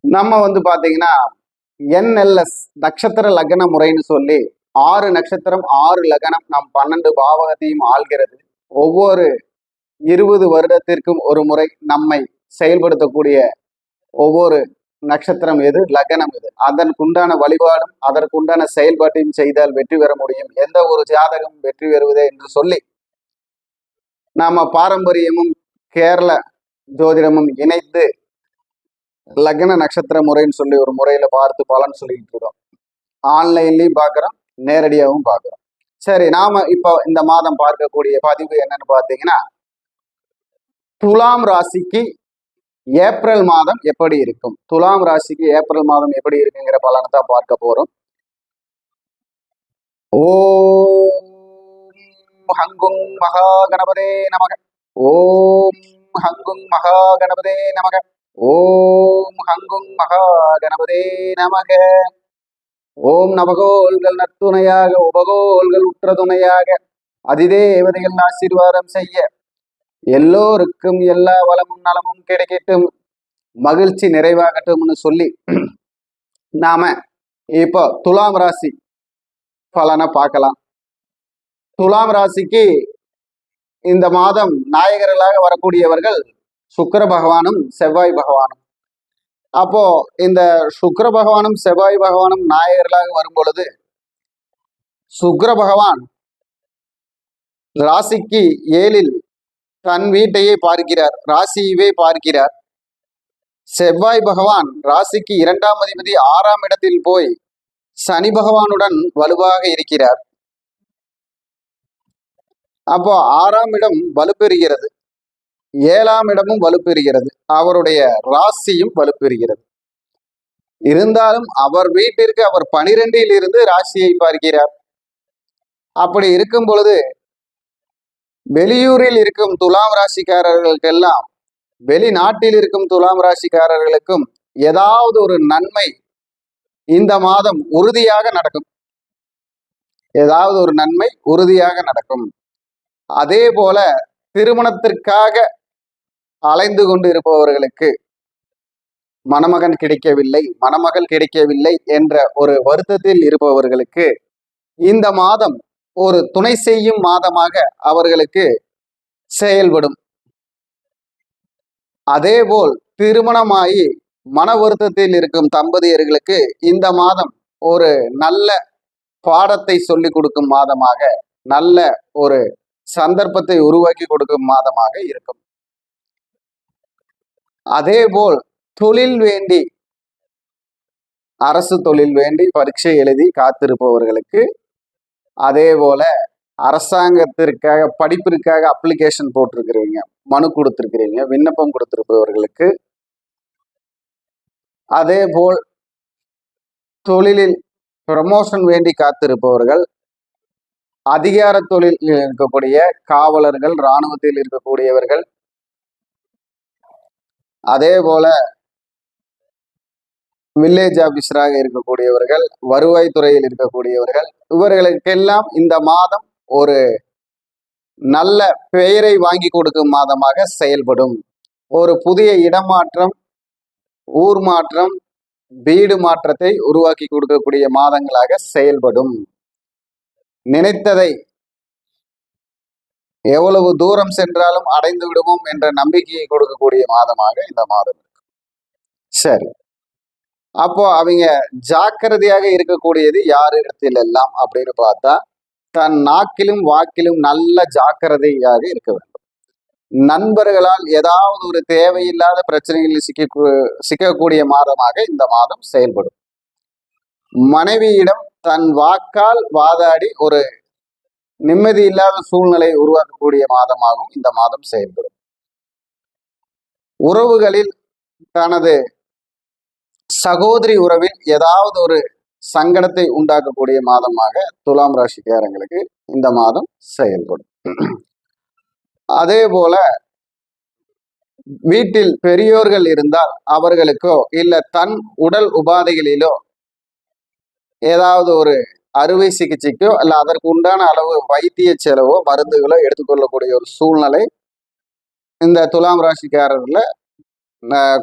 Speaker 3: நம்ம பாத்தீங்கன்னா NLS நட்சத்திர லக்ன முறைன்னு சொல்லி 6 நட்சத்திரம் 6 லக்னம் நம் 12 பாவகத்தையும் ஆள்கிறது. ஒவ்வொரு 20 வருடத்திற்கும் ஒரு முறை நம்மை செயல்படுத்தக்கூடிய ஒவ்வொரு நட்சத்திரம் எது, லக்னம் எது, அதற்குண்டான வழிபாடும் அதற்குண்டான செயல்பாட்டையும் செய்தால் வெற்றி பெற முடியும். எந்த ஒரு ஜாதகம் வெற்றி பெறுவதே என்று சொல்லி நாம பாரம்பரியமும் கேரள ஜோதிடமும் இணைத்து லக்ன நட்சத்திர முறைன்னு சொல்லி ஒரு முறையில பார்த்து பலன் சொல்லிட்டு இருக்கோம். ஆன்லைன்லயும் பார்க்குறோம், நேரடியாகவும் பார்க்குறோம். சரி, நாம இப்போ இந்த மாதம் பார்க்கக்கூடிய பதிவு என்னன்னு பார்த்தீங்கன்னா, துலாம் ராசிக்கு ஏப்ரல் மாதம் எப்படி இருக்கும், துலாம் ராசிக்கு ஏப்ரல் மாதம் எப்படி இருக்குங்கிற பலனை தான் பார்க்க போறோம். ஓம் ஹங்குங் மகா கணபதே நமக. ஓம் ஹங்குங் மகா கணபதே நமக. ஓம் ஹங்குங் மகா கணபதே நமக. ஓம் நவகோள்கள் நற்துணையாக உபகோள்கள் உற்ற துணையாக அதிதேவதைகள் ஆசீர்வாதம் செய்ய எல்லோருக்கும் எல்லா வளமும் நலமும் கிடைக்கட்டும், மகிழ்ச்சி நிறைவாகட்டும்னு சொல்லி நாம இப்போ துலாம் ராசி பலனை பார்க்கலாம். துலாம் ராசிக்கு இந்த மாதம் நாயகர்களாக வரக்கூடியவர்கள் சுக்கிர பகவானும் செவ்வாய் பகவானும். அப்போ இந்த சுக்கிர பகவானும் செவ்வாய் பகவானும் நாயகர்களாக வரும் பொழுது சுக்கிர பகவான் ராசிக்கு 7ல் தன் வீட்டையே பார்க்கிறார், ராசியவே பார்க்கிறார். செவ்வாய் பகவான் ராசிக்கு 2ஆம் அதிபதி 6ஆம் இடத்தில் போய் சனி பகவானுடன் வலுவாக இருக்கிறார். அப்போ 6ஆம் இடம் வலுப்பெறுகிறது, 7ஆம் இடமும் வலுப்பெறுகிறது, அவருடைய ராசியும் வலுப்பெறுகிறது. இருந்தாலும் அவர் வீட்டிற்கு அவர் 12ல் இருந்து ராசியை பார்க்கிறார். அப்படி இருக்கும் பொழுது வெளியூரில் இருக்கும் துலாம் ராசிக்காரர்களுக்கெல்லாம், வெளிநாட்டில் இருக்கும் துலாம் ராசிக்காரர்களுக்கும் ஏதாவது ஒரு நன்மை இந்த மாதம் உறுதியாக நடக்கும். ஏதாவது ஒரு நன்மை உறுதியாக நடக்கும். அதே போல திருமணத்திற்காக அலைந்து கொண்டு இருப்பவர்களுக்கு மணமகன் கிடைக்கவில்லை, மணமகள் கிடைக்கவில்லை என்ற ஒரு வருத்தத்தில் இருப்பவர்களுக்கு இந்த மாதம் ஒரு துணை செய்யும் மாதமாக அவர்களுக்கு செயல்படும். அதேபோல் திருமணமாகி மன வருத்தத்தில் இருக்கும் தம்பதியர்களுக்கு இந்த மாதம் ஒரு நல்ல பாடத்தை சொல்லிக் கொடுக்கும் மாதமாக, நல்ல ஒரு சந்தர்ப்பத்தை உருவாக்கி கொடுக்கும் மாதமாக இருக்கும். அதேபோல் தொழில் வேண்டி, அரசு தொழில் வேண்டி பரீட்சை எழுதி காத்திருப்பவர்களுக்கு, அதே போல அரசாங்கத்திற்காக படிப்பிற்காக அப்ளிகேஷன் போட்டிருக்கிறீங்க, மனு கொடுத்திருக்கிறீங்க, விண்ணப்பம் கொடுத்திருப்பவர்களுக்கு, அதே போல் தொழிலில் ப்ரமோஷன் வேண்டி காத்திருப்பவர்கள், அதிகார தொழிலில் இருக்கக்கூடிய காவலர்கள், இராணுவத்தில் இருக்கக்கூடியவர்கள், அதே போல வில்லேஜ் ஆபீசராக இருக்கக்கூடியவர்கள், வருவாய் துறையில் இருக்கக்கூடியவர்கள், இவர்களுக்கெல்லாம் இந்த மாதம் ஒரு நல்ல பெயரை வாங்கி கொடுக்கும் மாதமாக செயல்படும். ஒரு புதிய இடமாற்றம், ஊர் மாற்றம், வீடு மாற்றத்தை உருவாக்கி கொடுக்கக்கூடிய மாதங்களாக செயல்படும். நினைத்ததை எவ்வளவு தூரம் சென்றாலும் அடைந்து விடுவோம் என்ற நம்பிக்கையை கொடுக்கக்கூடிய மாதமாக இந்த மாதம் இருக்கு. சரி, அப்போ அவங்க ஜாக்கிரதையாக இருக்கக்கூடியது யார் இடத்தில் எல்லாம் அப்படின்னு பார்த்தா, தன் நாக்கிலும் வாக்கிலும் நல்ல ஜாக்கிரதையாக இருக்க வேண்டும். நண்பர்களால் ஏதாவது ஒரு தேவையில்லாத பிரச்சனைகளில் சிக்கக்கூடிய மாதமாக இந்த மாதம் செயல்படும். மனைவியிடம் தன் வாக்கால் வாதாடி ஒரு நிம்மதி இல்லாத சூழ்நிலை உருவாக்கக்கூடிய மாதமாகவும் இந்த மாதம் செயல்படும். உறவுகளில் தனது சகோதரி உறவில் ஏதாவது ஒரு சங்கடத்தை உண்டாக்கக்கூடிய மாதமாக துலாம் ராசிக்காரங்களுக்கு இந்த மாதம் செயல்படும். அதே போல வீட்டில் பெரியோர்கள் இருந்தால் அவர்களுக்கோ இல்ல தன் உடல் உபாதைகளிலோ ஏதாவது ஒரு அறுவை சிகிச்சைக்கோ அல்ல அதற்கு உண்டான அளவு வைத்திய செலவோ மருந்துகளோ எடுத்துக்கொள்ளக்கூடிய ஒரு சூழ்நிலை இந்த துலாம் ராசிக்காரர்ல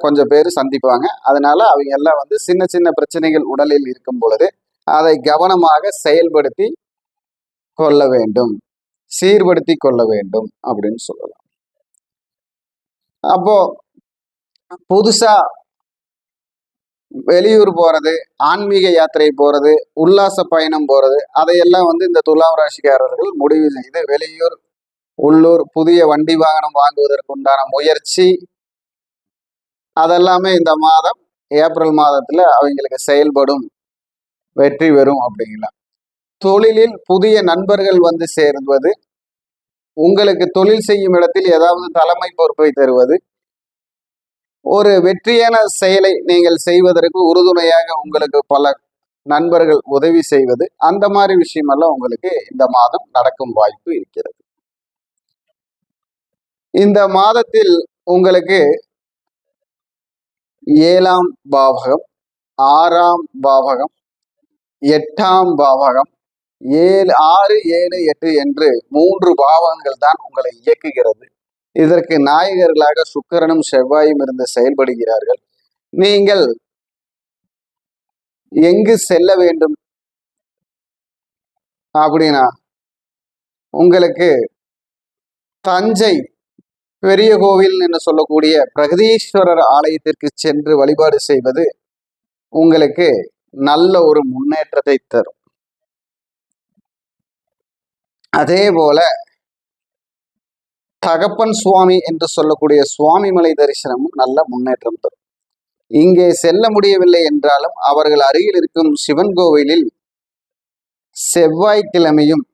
Speaker 3: கொஞ்சம் பேர் சந்திப்பாங்க. அதனால அவங்க எல்லாம் சின்ன சின்ன பிரச்சனைகள் உடலில் இருக்கும் பொழுது அதை கவனமாக செயல்படுத்தி கொள்ள வேண்டும், சீர்படுத்தி கொள்ள வேண்டும் அப்படின்னு சொல்லலாம். அப்போ புதுசா வெளியூர் போறது, ஆன்மீக யாத்திரை போறது, உல்லாச பயணம் போறது, அதையெல்லாம் இந்த துலாம் ராசிக்காரர்கள் முடிவு செய்து வெளியூர், உள்ளூர் புதிய வண்டி வாகனம் வாங்குவதற்கு உண்டான முயற்சி அதெல்லாமே இந்த மாதம் ஏப்ரல் மாதத்துல அவங்களுக்கு செயல்படும், வெற்றி பெறும் அப்படிங்கலாம். தொழிலில் புதிய நண்பர்கள் சேர்வது, உங்களுக்கு தொழில் செய்யும் இடத்தில் ஏதாவது தலைமை பொறுப்பை தருவது, ஒரு வெற்றியான செயலை நீங்கள் செய்வதற்கு உறுதுணையாக உங்களுக்கு பல நண்பர்கள் உதவி செய்வது, அந்த மாதிரி விஷயமெல்லாம் உங்களுக்கு இந்த மாதம் நடக்கும் வாய்ப்பு இருக்கிறது. இந்த மாதத்தில் உங்களுக்கு 7ஆம் பாவகம், 6ஆம் பாவகம், 8ஆம் பாவகம், 6, 7, 8 என்று 3 பாவங்கள் தான் உங்களை இயக்குகிறது. இதற்கு நாயகர்களாக சுக்கிரனும் செவ்வாயும் இருந்து செயல்படுகிறார்கள். நீங்கள் எங்கு செல்ல வேண்டும் அப்படின்னா உங்களுக்கு தஞ்சை பெரிய கோவில் என்று சொல்லக்கூடிய பிரகதீஸ்வரர் ஆலயத்திற்கு சென்று வழிபாடு செய்வது உங்களுக்கு நல்ல ஒரு முன்னேற்றத்தை தரும். அதே போல தகப்பன் சுவாமி என்று சொல்லக்கூடிய சுவாமிமலை தரிசனமும் நல்ல முன்னேற்றம் தரும். இங்கே செல்ல முடியவில்லை என்றாலும் அவர்கள் அருகில் இருக்கும் சிவன் கோவிலில் செவ்வாய்க்கிழமையும்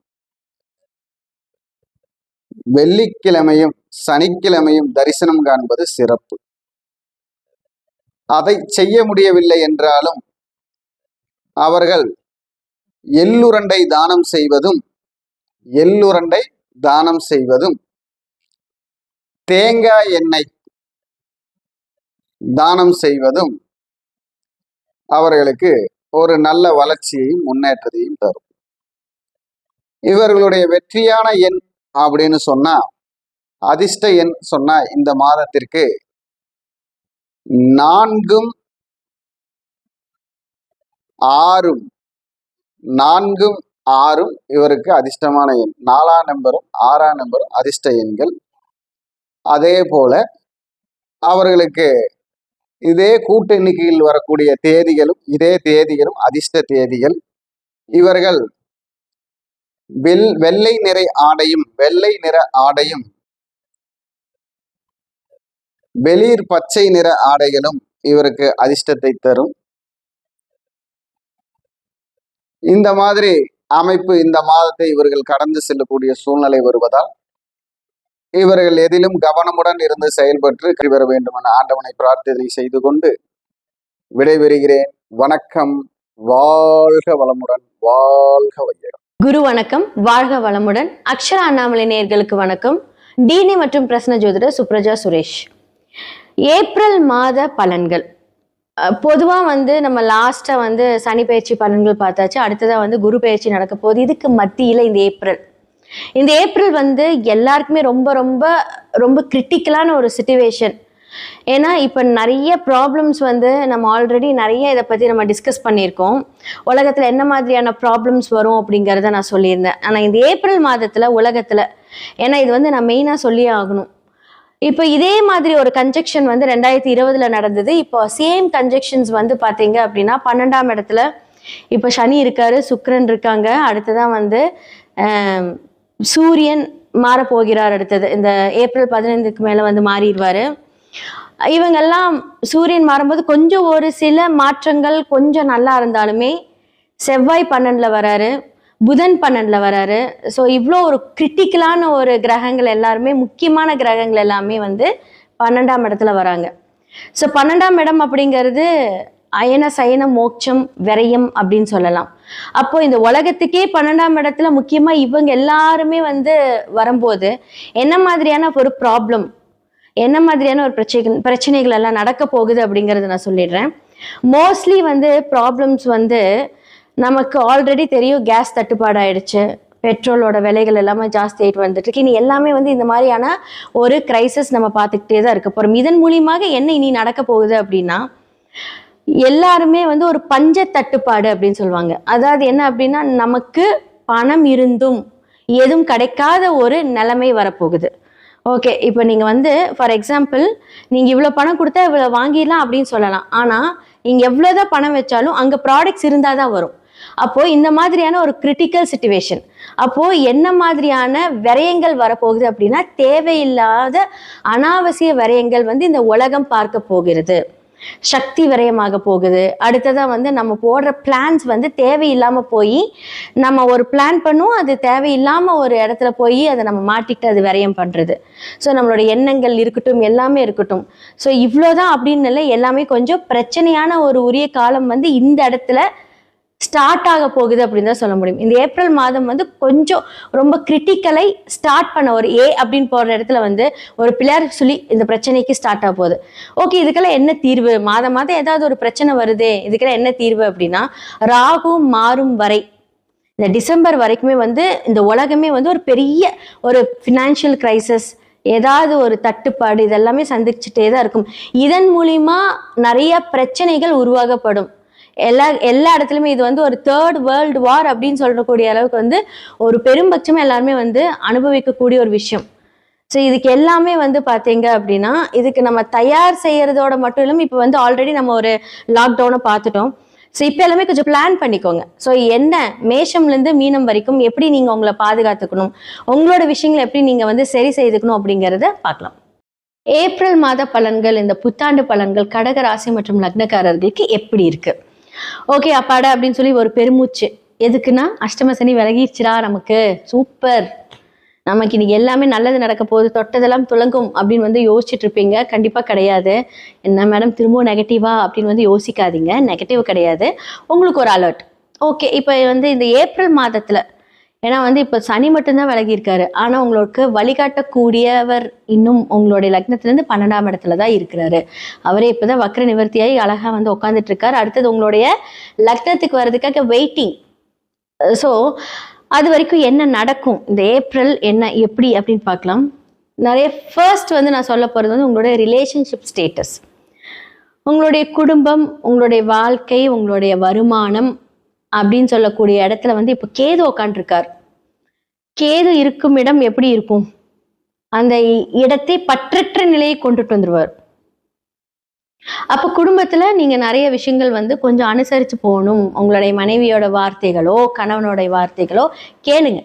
Speaker 3: வெள்ளிக்கிழமையும் சனிக்கிழமையும் தரிசனம் காண்பது சிறப்பு. அதை செய்ய முடியவில்லை என்றாலும் அவர்கள் எள்ளுருண்டை தானம் செய்வதும் தேங்காய் எண்ணெய் தானம் செய்வதும் அவர்களுக்கு ஒரு நல்ல வளர்ச்சியையும் முன்னேற்றத்தையும் தரும். இவர்களுடைய வெற்றியான எண் அப்படின்னு சொன்னா, அதிர்ஷ்ட எண் சொன்னா இந்த மாதத்திற்கு 4 6 இவருக்கு அதிர்ஷ்டமான எண். 4ஆம் நம்பரும் 6ஆம் நம்பரும் அதிர்ஷ்ட எண்கள். அதே போல அவர்களுக்கு இதே கூட்டு எண்ணிக்கையில் வரக்கூடிய தேதிகளும் இதே தேதிகளும் அதிர்ஷ்ட தேதிகள். இவர்கள் வெள்ளை நிற ஆடையும் வெளிர் பச்சை நிற ஆடைகளும் இவருக்கு அதிர்ஷ்டத்தை தரும். இந்த மாதிரி அமைப்பு இந்த மாதத்தை இவர்கள் கடந்து செல்லக்கூடிய சூழ்நிலை வருவதால் இவர்கள் எதிலும் கவனமுடன் இருந்து செயல்பட்டு பெற வேண்டும் என ஆண்டவனை பிரார்த்தனை செய்து கொண்டு விடைபெறுகிறேன். வணக்கம். வாழ்க வளமுடன், வாழ்க வையகம்.
Speaker 1: குரு வணக்கம், வாழ்க வளமுடன். அக்ஷர அண்ணாமலை நேயர்களுக்கு வணக்கம். டிஎன்ஏ மற்றும் பிரசன்ன ஜோதிடர் சுப்ரஜா சுரேஷ். ஏப்ரல் மாத பலன்கள் பொதுவாக நம்ம லாஸ்ட்டாக சனி பயிற்சி பலன்கள் பார்த்தாச்சு. அடுத்ததாக குரு பயிற்சி நடக்க போகுது. இதுக்கு மத்தியில் இந்த ஏப்ரல் எல்லாருக்குமே ரொம்ப ரொம்ப ரொம்ப கிரிட்டிக்கலான ஒரு சிச்சுவேஷன். ஏன்னா இப்போ நிறைய ப்ராப்ளம்ஸ் நம்ம ஆல்ரெடி நிறைய இதை பற்றி நம்ம டிஸ்கஸ் பண்ணியிருக்கோம். உலகத்தில் என்ன மாதிரியான ப்ராப்ளம்ஸ் வரும் அப்படிங்கிறத நான் சொல்லியிருந்தேன். ஆனால் இந்த ஏப்ரல் மாதத்தில் உலகத்தில், ஏன்னா இது நான் மெயினாக சொல்லியே ஆகணும். இப்போ இதே மாதிரி ஒரு கன்ஜெக்ஷன் 2020 நடந்தது. இப்போ சேம் கன்ஜெக்ஷன்ஸ் பார்த்தீங்க அப்படின்னா 12ஆம் இடத்துல இப்போ சனி இருக்காரு, சுக்கிரன் இருக்காங்க. அடுத்ததான் சூரியன் மாறப்போகிறார். அடுத்தது இந்த ஏப்ரல் 15க்கு மேலே மாறிடுவார். இவங்கெல்லாம் சூரியன் மாறும்போது கொஞ்சம் ஒரு சில மாற்றங்கள் கொஞ்சம் நல்லா இருந்தாலுமே செவ்வாய் 12ல் வராரு, புதன் 12ல் வராரு. ஸோ இவ்வளோ ஒரு கிரிட்டிக்கலான ஒரு கிரகங்கள் எல்லாருமே, முக்கியமான கிரகங்கள் எல்லாமே 12ஆம் இடத்துல வராங்க. ஸோ 12ஆம் இடம் அப்படிங்கிறது அயன சயன மோட்சம் விரயம் அப்படின்னு சொல்லலாம். அப்போ இந்த உலகத்துக்கே 12ஆம் இடத்துல முக்கியமா இவங்க எல்லாருமே வரும்போது என்ன மாதிரியான ஒரு ப்ராப்ளம், என்ன மாதிரியான ஒரு பிரச்சனைகள் எல்லாம் நடக்க போகுது அப்படிங்கறத நான் சொல்லிடுறேன். மோஸ்ட்லி ப்ராப்ளம்ஸ் நமக்கு ஆல்ரெடி தெரியும். கேஸ் தட்டுப்பாடு ஆயிடுச்சு, பெட்ரோலோட விலைகள் எல்லாமே ஜாஸ்தி ஆகிட்டு வந்துட்டு இருக்கு. இனி எல்லாமே இந்த மாதிரியான ஒரு கிரைசிஸ் நம்ம பார்த்துக்கிட்டே தான் இருக்க போறோம். இதன் மூலியமாக என்ன இனி நடக்க போகுது அப்படின்னா, எல்லாருமே ஒரு பஞ்ச தட்டுப்பாடு அப்படின்னு சொல்லுவாங்க. அதாவது என்ன அப்படின்னா, நமக்கு பணம் இருந்தும் எதுவும் கிடைக்காத ஒரு நிலைமை வரப்போகுது. ஓகே, இப்போ நீங்கள் ஃபார் எக்ஸாம்பிள் நீங்கள் இவ்வளோ பணம் கொடுத்தா இவ்வளோ வாங்கிடலாம் அப்படின்னு சொல்லலாம். ஆனால் நீங்கள் எவ்வளோதான் பணம் வச்சாலும் அங்கே ப்ராடக்ட்ஸ் இருந்தால் தான் வரும். அப்போது இந்த மாதிரியான ஒரு கிரிட்டிக்கல் சிச்சுவேஷன். அப்போது என்ன மாதிரியான விரயங்கள் வரப்போகுது அப்படின்னா, தேவையில்லாத அனாவசிய விரயங்கள் இந்த உலகம் பார்க்க போகிறது. சக்தி விரயமாக போகுது. அடுத்ததா நம்ம போடுற பிளான்ஸ் தேவையில்லாம போய் நம்ம ஒரு பிளான் பண்ணுவோம், அது தேவையில்லாம ஒரு இடத்துல போய் அதை நம்ம மாட்டிக்கிட்டு அது விரயம் பண்றது. ஸோ நம்மளோட எண்ணங்கள் இருக்கட்டும், எல்லாமே இருக்கட்டும். ஸோ இவ்வளோதான் அப்படின்னு இல்லை, எல்லாமே கொஞ்சம் பிரச்சனையான ஒரு உரிய காலம் இந்த இடத்துல ஸ்டார்ட் ஆக போகுது அப்படின்னு தான் சொல்ல முடியும். இந்த ஏப்ரல் மாதம் கொஞ்சம் ரொம்ப கிரிட்டிக்கலை ஸ்டார்ட் பண்ண ஒரு ஏ அப்படின்னு போடுற இடத்துல ஒரு பிள்ளையார் சொல்லி இந்த பிரச்சனைக்கு ஸ்டார்ட் ஆக போகுது. ஓகே, இதுக்கெல்லாம் என்ன தீர்வு? மாதம் ஏதாவது ஒரு பிரச்சனை வருதே, இதுக்கெல்லாம் என்ன தீர்வு அப்படின்னா, ராகு மாறும் வரை இந்த டிசம்பர் வரைக்குமே இந்த உலகமே ஒரு பெரிய ஒரு ஃபினான்ஷியல் கிரைசிஸ், ஏதாவது ஒரு தட்டுப்பாடு இதெல்லாமே சந்திச்சுட்டே தான் இருக்கும். இதன் மூலியமா நிறைய பிரச்சனைகள் உருவாகப்படும். எல்லா இடத்துலையுமே இது வந்து ஒரு 3rd வேர்ல்டு வார் அப்படின்னு சொல்லக்கூடிய அளவுக்கு வந்து ஒரு பெரும்பட்சமா எல்லாருமே வந்து அனுபவிக்கக்கூடிய ஒரு விஷயம். ஸோ இதுக்கு எல்லாமே வந்து பார்த்தீங்க அப்படின்னா இதுக்கு நம்ம தயார் செய்யறதோட மட்டும் இல்லாமல் இப்போ வந்து ஆல்ரெடி நம்ம ஒரு லாக்டவுனை பார்த்துட்டோம். ஸோ இப்போ எல்லாமே கொஞ்சம் பிளான் பண்ணிக்கோங்க. ஸோ என்ன மேஷம்லேருந்து மீனம் வரைக்கும் எப்படி நீங்கள் உங்களை பாதுகாத்துக்கணும், உங்களோட விஷயங்களை எப்படி நீங்கள் வந்து சரி செய்துக்கணும் அப்படிங்கிறத பார்க்கலாம். ஏப்ரல் மாத பலன்கள், இந்த புத்தாண்டு பலன்கள் கடக ராசி மற்றும் லக்னக்காரர்களுக்கு எப்படி இருக்கு? ஓகே அப்பாடா அப்படின்னு சொல்லி ஒரு பெருமூச்சு. எதுக்குன்னா அஷ்டம சனி விலகிடுச்சுடா, நமக்கு சூப்பர், நமக்கு இன்னைக்கு எல்லாமே நல்லது நடக்க போகுது, தொட்டதெல்லாம் துலங்கும் அப்படின்னு வந்து யோசிச்சுட்டு இருப்பீங்க. கண்டிப்பாக கிடையாது. என்ன மேடம் திரும்பவும் நெகட்டிவா அப்படின்னு வந்து யோசிக்காதீங்க. நெகட்டிவ் கிடையாது, உங்களுக்கு ஒரு அலர்ட். ஓகே, இப்போ வந்து இந்த ஏப்ரல் மாதத்தில், ஏன்னா வந்து இப்போ சனி மட்டும்தான் விலகி இருக்காரு, ஆனால் உங்களுக்கு வழிகாட்டக்கூடியவர் இன்னும் உங்களுடைய லக்னத்திலேருந்து 12ஆம் இடத்துல தான் இருக்கிறாரு. அவரே இப்போதான் வக்ர நிவர்த்தியாகி அழகாக வந்து உட்காந்துட்டு இருக்காரு. அடுத்தது உங்களுடைய லக்னத்துக்கு வர்றதுக்காக வெயிட்டிங். ஸோ அது வரைக்கும் என்ன நடக்கும், இந்த ஏப்ரல் என்ன எப்படி அப்படின்னு பார்க்கலாம். நிறைய ஃபர்ஸ்ட் வந்து நான் சொல்ல போகிறது வந்து உங்களுடைய ரிலேஷன்ஷிப் ஸ்டேட்டஸ், உங்களுடைய குடும்பம், உங்களுடைய வாழ்க்கை, உங்களுடைய வருமானம் அப்படின்னு சொல்லக்கூடிய இடத்துல வந்து இப்போ கேது உட்காந்துருக்கார். கேது இருக்கும் இடம் எப்படி இருக்கும், அந்த இடத்தை பற்றற்ற நிலையை கொண்டுட்டு வந்துருவார். அப்போ குடும்பத்துல நீங்க நிறைய விஷயங்கள் வந்து கொஞ்சம் அனுசரிச்சு போகணும். உங்களுடைய மனைவியோட வார்த்தைகளோ கணவனோட வார்த்தைகளோ கேளுங்க.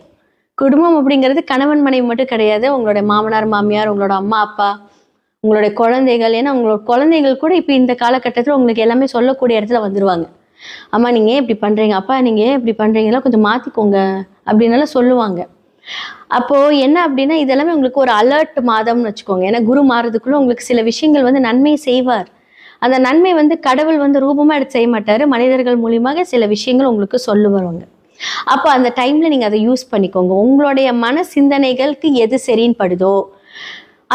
Speaker 1: குடும்பம் அப்படிங்கிறது கணவன் மனைவி மட்டும் கிடையாது, உங்களுடைய மாமனார் மாமியார், உங்களோட அம்மா அப்பா, உங்களுடைய குழந்தைகள். ஏன்னா உங்களோட குழந்தைகள் கூட இப்போ இந்த காலகட்டத்தில் உங்களுக்கு எல்லாமே சொல்லக்கூடிய இடத்துல வந்துருவாங்க. அம்மா நீங்க ஏன் இப்படி பண்றீங்க, அப்பா நீங்க ஏன் இப்படி பண்றீங்கலாம் கொஞ்சம் மாத்திக்கோங்க அப்படின்னு சொல்லுவாங்க. அப்போ என்ன அப்படின்னா இதெல்லாமே உங்களுக்கு ஒரு அலர்ட் மாதம்னு வச்சுக்கோங்க. ஏன்னா குரு மாறதுக்குள்ள உங்களுக்கு சில விஷயங்கள் வந்து நன்மை செய்வார். அந்த நன்மை வந்து கடவுள் வந்து ரூபமா எடுத்து செய்ய மாட்டாரு, மனிதர்கள் மூலியமாக சில விஷயங்கள் உங்களுக்கு சொல்லுவாங்க. அப்போ அந்த டைம்ல நீங்க அதை யூஸ் பண்ணிக்கோங்க. உங்களுடைய மன சிந்தனைகளுக்கு எது சரின்னு படுதோ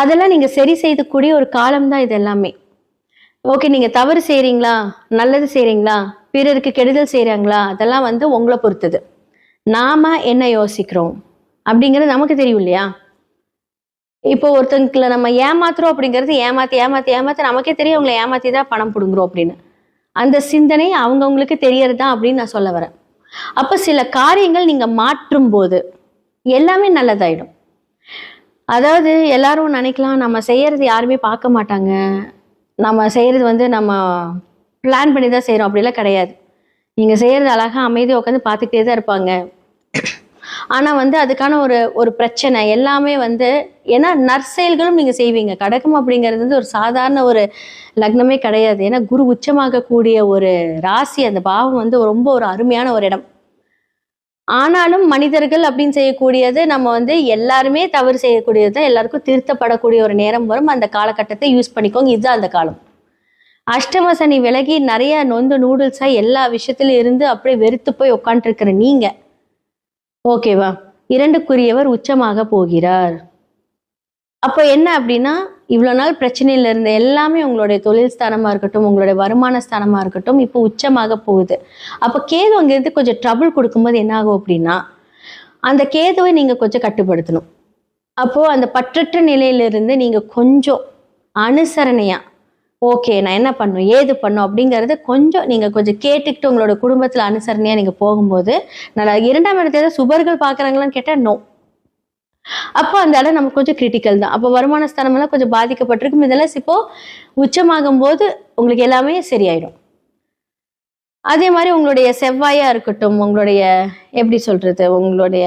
Speaker 1: அதெல்லாம் நீங்க சரி செய்யக்கூடிய ஒரு காலம் தான் இது எல்லாமே. ஓகே, நீங்க தவறு செய்றீங்களா, நல்லது செய்றீங்களா, பிறருக்கு கெடுதல் செய்றாங்களா, அதெல்லாம் வந்து உங்களை பொறுத்தது. நாம என்ன யோசிக்கிறோம் அப்படிங்கிறது நமக்கு தெரியும் இல்லையா. இப்போ ஒருத்தங்களை நம்ம ஏமாத்துறோம் அப்படிங்கிறது ஏமாத்தி ஏமாத்தி ஏமாத்தி நமக்கே தெரியும் அவங்களை ஏமாத்தி தான் பணம் பிடுங்குறோம் அப்படின்னு. அந்த சிந்தனை அவங்கவுங்களுக்கு தெரியறதா அப்படின்னு நான் சொல்ல வரேன். அப்போ சில காரியங்கள் நீங்க மாற்றும் போது எல்லாமே நல்லதாயிடும். அதாவது எல்லாரும் நினைக்கலாம் நம்ம செய்யறது யாருமே பார்க்க மாட்டாங்க, நம்ம செய்யறது வந்து நம்ம பிளான் பண்ணி தான் செய்யறோம். அப்படிலாம் கிடையாது. நீங்க செய்யறது அழகா அமைதியாக உட்காந்து பார்த்துக்கிட்டே தான் இருப்பாங்க. ஆனா வந்து அதுக்கான ஒரு பிரச்சனை எல்லாமே வந்து, ஏன்னா நற்செயல்களும் நீங்க செய்வீங்க. கடகம் அப்படிங்கிறது வந்து ஒரு சாதாரண ஒரு லக்னமே கிடையாது. ஏன்னா குரு உச்சமாகக்கூடிய ஒரு ராசி, அந்த பாவம் வந்து ரொம்ப ஒரு அருமையான ஒரு இடம். ஆனாலும் மனிதர்கள் அப்படின்னு செய்யக்கூடியது நம்ம வந்து எல்லாருமே தவறு செய்யக்கூடியது தான், எல்லாருக்கும் திருத்தப்படக்கூடிய ஒரு நேரம் வரும். அந்த காலகட்டத்தை யூஸ் பண்ணிக்கோங்க, இதுதான் அந்த காலம். அஷ்டம சனி விலகி நிறைய நொந்து நூடுல்ஸா எல்லா விஷயத்திலும் இருந்து அப்படியே வெறுத்து போய் உட்காந்துருக்கிற நீங்க, ஓகேவா, 2க்குரியவர் உச்சமாக போகிறார். அப்போ என்ன அப்படின்னா இவ்வளோ நாள் பிரச்சனையில இருந்த எல்லாமே உங்களுடைய தொழில் ஸ்தானமா இருக்கட்டும், உங்களுடைய வருமான ஸ்தானமா இருக்கட்டும், இப்போ உச்சமாக போகுது. அப்போ கேது அங்கிருந்து கொஞ்சம் ட்ரபிள் கொடுக்கும்போது என்ன ஆகும் அப்படின்னா அந்த கேதுவை நீங்க கொஞ்சம் கட்டுப்படுத்தணும். அப்போ அந்த பற்றற்ற நிலையிலிருந்து நீங்க கொஞ்சம் அனுசரணையா, ஓகே நான் என்ன பண்ணும் ஏது பண்ணும் அப்படிங்கறது கொஞ்சம் நீங்க கொஞ்சம் கேட்டுக்கிட்டு உங்களோட குடும்பத்துல அனுசரணையா நீங்க போகும்போது நல்லா. 2ஆம் இடத்துல சுபர்கள் பாக்குறாங்களான்னு கேட்டா நோ. அப்போ அந்த இடம் நமக்கு கொஞ்சம் கிரிட்டிக்கல் தான். அப்போ வருமான ஸ்தானம் எல்லாம் கொஞ்சம் பாதிக்கப்பட்டிருக்கும். இதெல்லாம் இப்போ உச்சமாகும் போது உங்களுக்கு எல்லாமே சரியாயிடும். அதே மாதிரி உங்களுடைய செவ்வாயா இருக்கட்டும், உங்களுடைய எப்படி சொல்றது, உங்களுடைய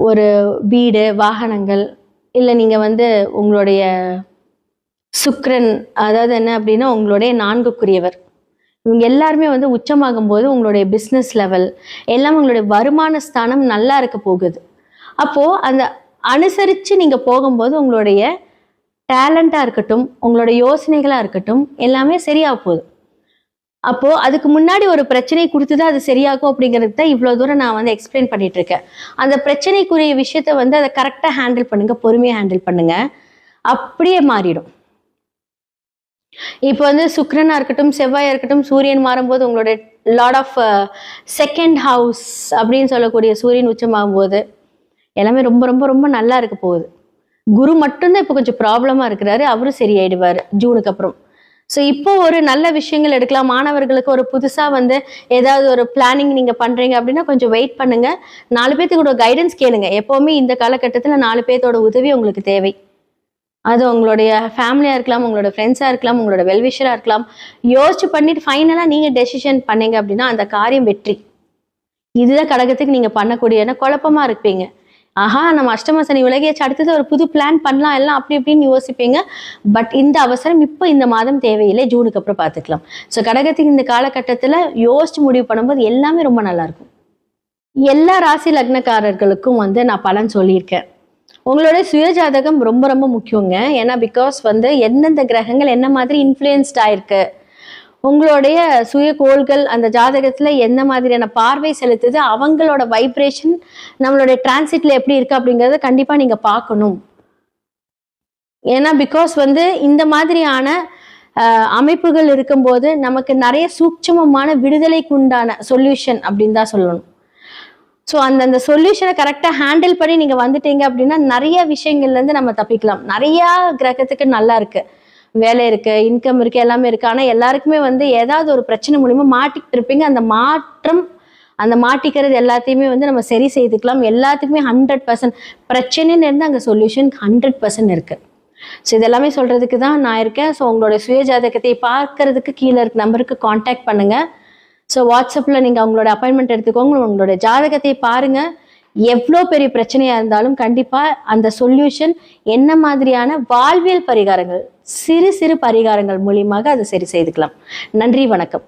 Speaker 1: ஒரு வீடு வாகனங்கள், இல்லை நீங்க வந்து உங்களுடைய சுக்கிரன், அதாவது என்ன அப்படின்னா உங்களுடைய 4க்குரியவர், இவங்க எல்லாருமே வந்து உச்சமாகும் போது உங்களுடைய பிஸ்னஸ் லெவல் எல்லாம் உங்களுடைய வருமான ஸ்தானம் நல்லா இருக்க போகுது. அப்போ அந்த அனுசரித்து நீங்க போகும்போது உங்களுடைய டேலண்டா இருக்கட்டும், உங்களுடைய யோசனைகளா இருக்கட்டும் எல்லாமே சரியாக போகுது. அப்போ அதுக்கு முன்னாடி ஒரு பிரச்சனை கொடுத்துதான் அது சரியாகும் அப்படிங்கிறது தான் இவ்வளோ தூரம் நான் வந்து எக்ஸ்பிளைன் பண்ணிட்டு இருக்கேன். அந்த பிரச்சனைக்குரிய விஷயத்த வந்து அதை கரெக்டாக ஹேண்டில் பண்ணுங்க, பொறுமையாக ஹேண்டில் பண்ணுங்க, அப்படியே மாறிடும். இப்போ வந்து சுக்கிரனா இருக்கட்டும், செவ்வாயா இருக்கட்டும், சூரியன் மாறும்போது உங்களுடைய லார்ட் ஆஃப் செகண்ட் ஹவுஸ் அப்படின்னு சொல்லக்கூடிய சூரியன் உச்சமாகும் போது எல்லாமே ரொம்ப ரொம்ப ரொம்ப நல்லா இருக்க போகுது. குரு மட்டும்தான் இப்போ கொஞ்சம் ப்ராப்ளமா இருக்கிறாரு, அவரும் சரியாயிடுவார் ஜூனுக்கு அப்புறம். ஸோ இப்போ ஒரு நல்ல விஷயங்கள் எடுக்கலாம். மாணவர்களுக்கு ஒரு புதுசா வந்து ஏதாவது ஒரு பிளானிங் நீங்க பண்றீங்க அப்படின்னா கொஞ்சம் வெயிட் பண்ணுங்க. 4 பேத்துக்கூட கைடன்ஸ் கேளுங்க. எப்பவுமே இந்த காலகட்டத்துல 4 பேத்தோட உதவி உங்களுக்கு தேவை. அது உங்களுடைய ஃபேமிலியா இருக்கலாம், உங்களோட ஃப்ரெண்ட்ஸா இருக்கலாம், உங்களோட வெல்விஷரா இருக்கலாம். யோசிச்சு பண்ணிட்டு ஃபைனலா நீங்க டெசிஷன் பண்ணீங்க அப்படின்னா அந்த காரியம் வெற்றி. இதுதான் கடகத்துக்கு நீங்க பண்ணக்கூடிய, ஏன்னா குழப்பமா இருப்பீங்க. ஆஹா, நம்ம அஷ்டம சனி விலகியாச்சு, அடுத்தது ஒரு புது பிளான் பண்ணலாம் எல்லாம் அப்படி இப்படின்னு யோசிப்பீங்க. பட் இந்த அவசரம் இப்போ இந்த மாதம் தேவையில்லை, ஜூனுக்கு அப்புறம் பார்த்துக்கலாம். ஸோ கடகத்துக்கு இந்த காலகட்டத்தில் யோசிச்சு முடிவு பண்ணும்போது எல்லாமே ரொம்ப நல்லா இருக்கும். எல்லா ராசி லக்னக்காரர்களுக்கும் வந்து நான் பலன் சொல்லியிருக்கேன். உங்களோட சுயஜாதகம் ரொம்ப ரொம்ப முக்கியங்க. ஏன்னா பிகாஸ் வந்து எந்தெந்த கிரகங்கள் என்ன மாதிரி இன்ஃப்ளூயன்ஸ்ட் ஆயிருக்கு, உங்களுடைய சுய கோள்கள் அந்த ஜாதகத்துல என்ன மாதிரியான பார்வை செலுத்துது, அவங்களோட வைப்ரேஷன் நம்மளுடைய டிரான்சிட்ல எப்படி இருக்கு அப்படிங்கறத கண்டிப்பா நீங்க பார்க்கணும். ஏன்னா பிகாஸ் வந்து இந்த மாதிரியான அமைப்புகள் இருக்கும்போது நமக்கு நிறைய சூட்சமமான விடுதலைக்கு உண்டான சொல்யூஷன் அப்படின்னு தான் சொல்லணும். ஸோ அந்த சொல்யூஷனை கரெக்டாக ஹேண்டில் பண்ணி நீங்க வந்துட்டீங்க அப்படின்னா நிறைய விஷயங்கள்ல இருந்து நம்ம தப்பிக்கலாம். நிறைய கிரகத்துக்கு நல்லா இருக்கு, வேலை இருக்கு, இன்கம் இருக்கு, எல்லாமே இருக்கு. ஆனா எல்லாருக்குமே வந்து ஏதாவது ஒரு பிரச்சனை மூலியமா மாட்டிக்கிட்டு இருப்பீங்க. அந்த மாட்டிக்கிறது எல்லாத்தையுமே வந்து நம்ம சரி செய்துக்கலாம். எல்லாத்துக்குமே 100% பிரச்சனைன்னு இருந்து அங்கே சொல்யூஷன் 100% இருக்கு. ஸோ இதெல்லாமே சொல்றதுக்கு தான் நான் இருக்கேன். ஸோ உங்களோட சுய ஜாதகத்தை பார்க்கறதுக்கு கீழே இருக்க நம்பருக்கு காண்டாக்ட் பண்ணுங்க. ஸோ வாட்ஸ்அப்பில் நீங்கள் உங்களோட அப்பாயின்மெண்ட் எடுத்துக்கோங்க, உங்களோட ஜாதகத்தை பாருங்க. எவ்வளோ பெரிய பிரச்சனையா இருந்தாலும் கண்டிப்பா அந்த சொல்யூஷன் என்ன மாதிரியான வாழ்வியல் பரிகாரங்கள், சிறு சிறு பரிகாரங்கள் மூலியமாக அதை சரி செய்துக்கலாம். நன்றி, வணக்கம்.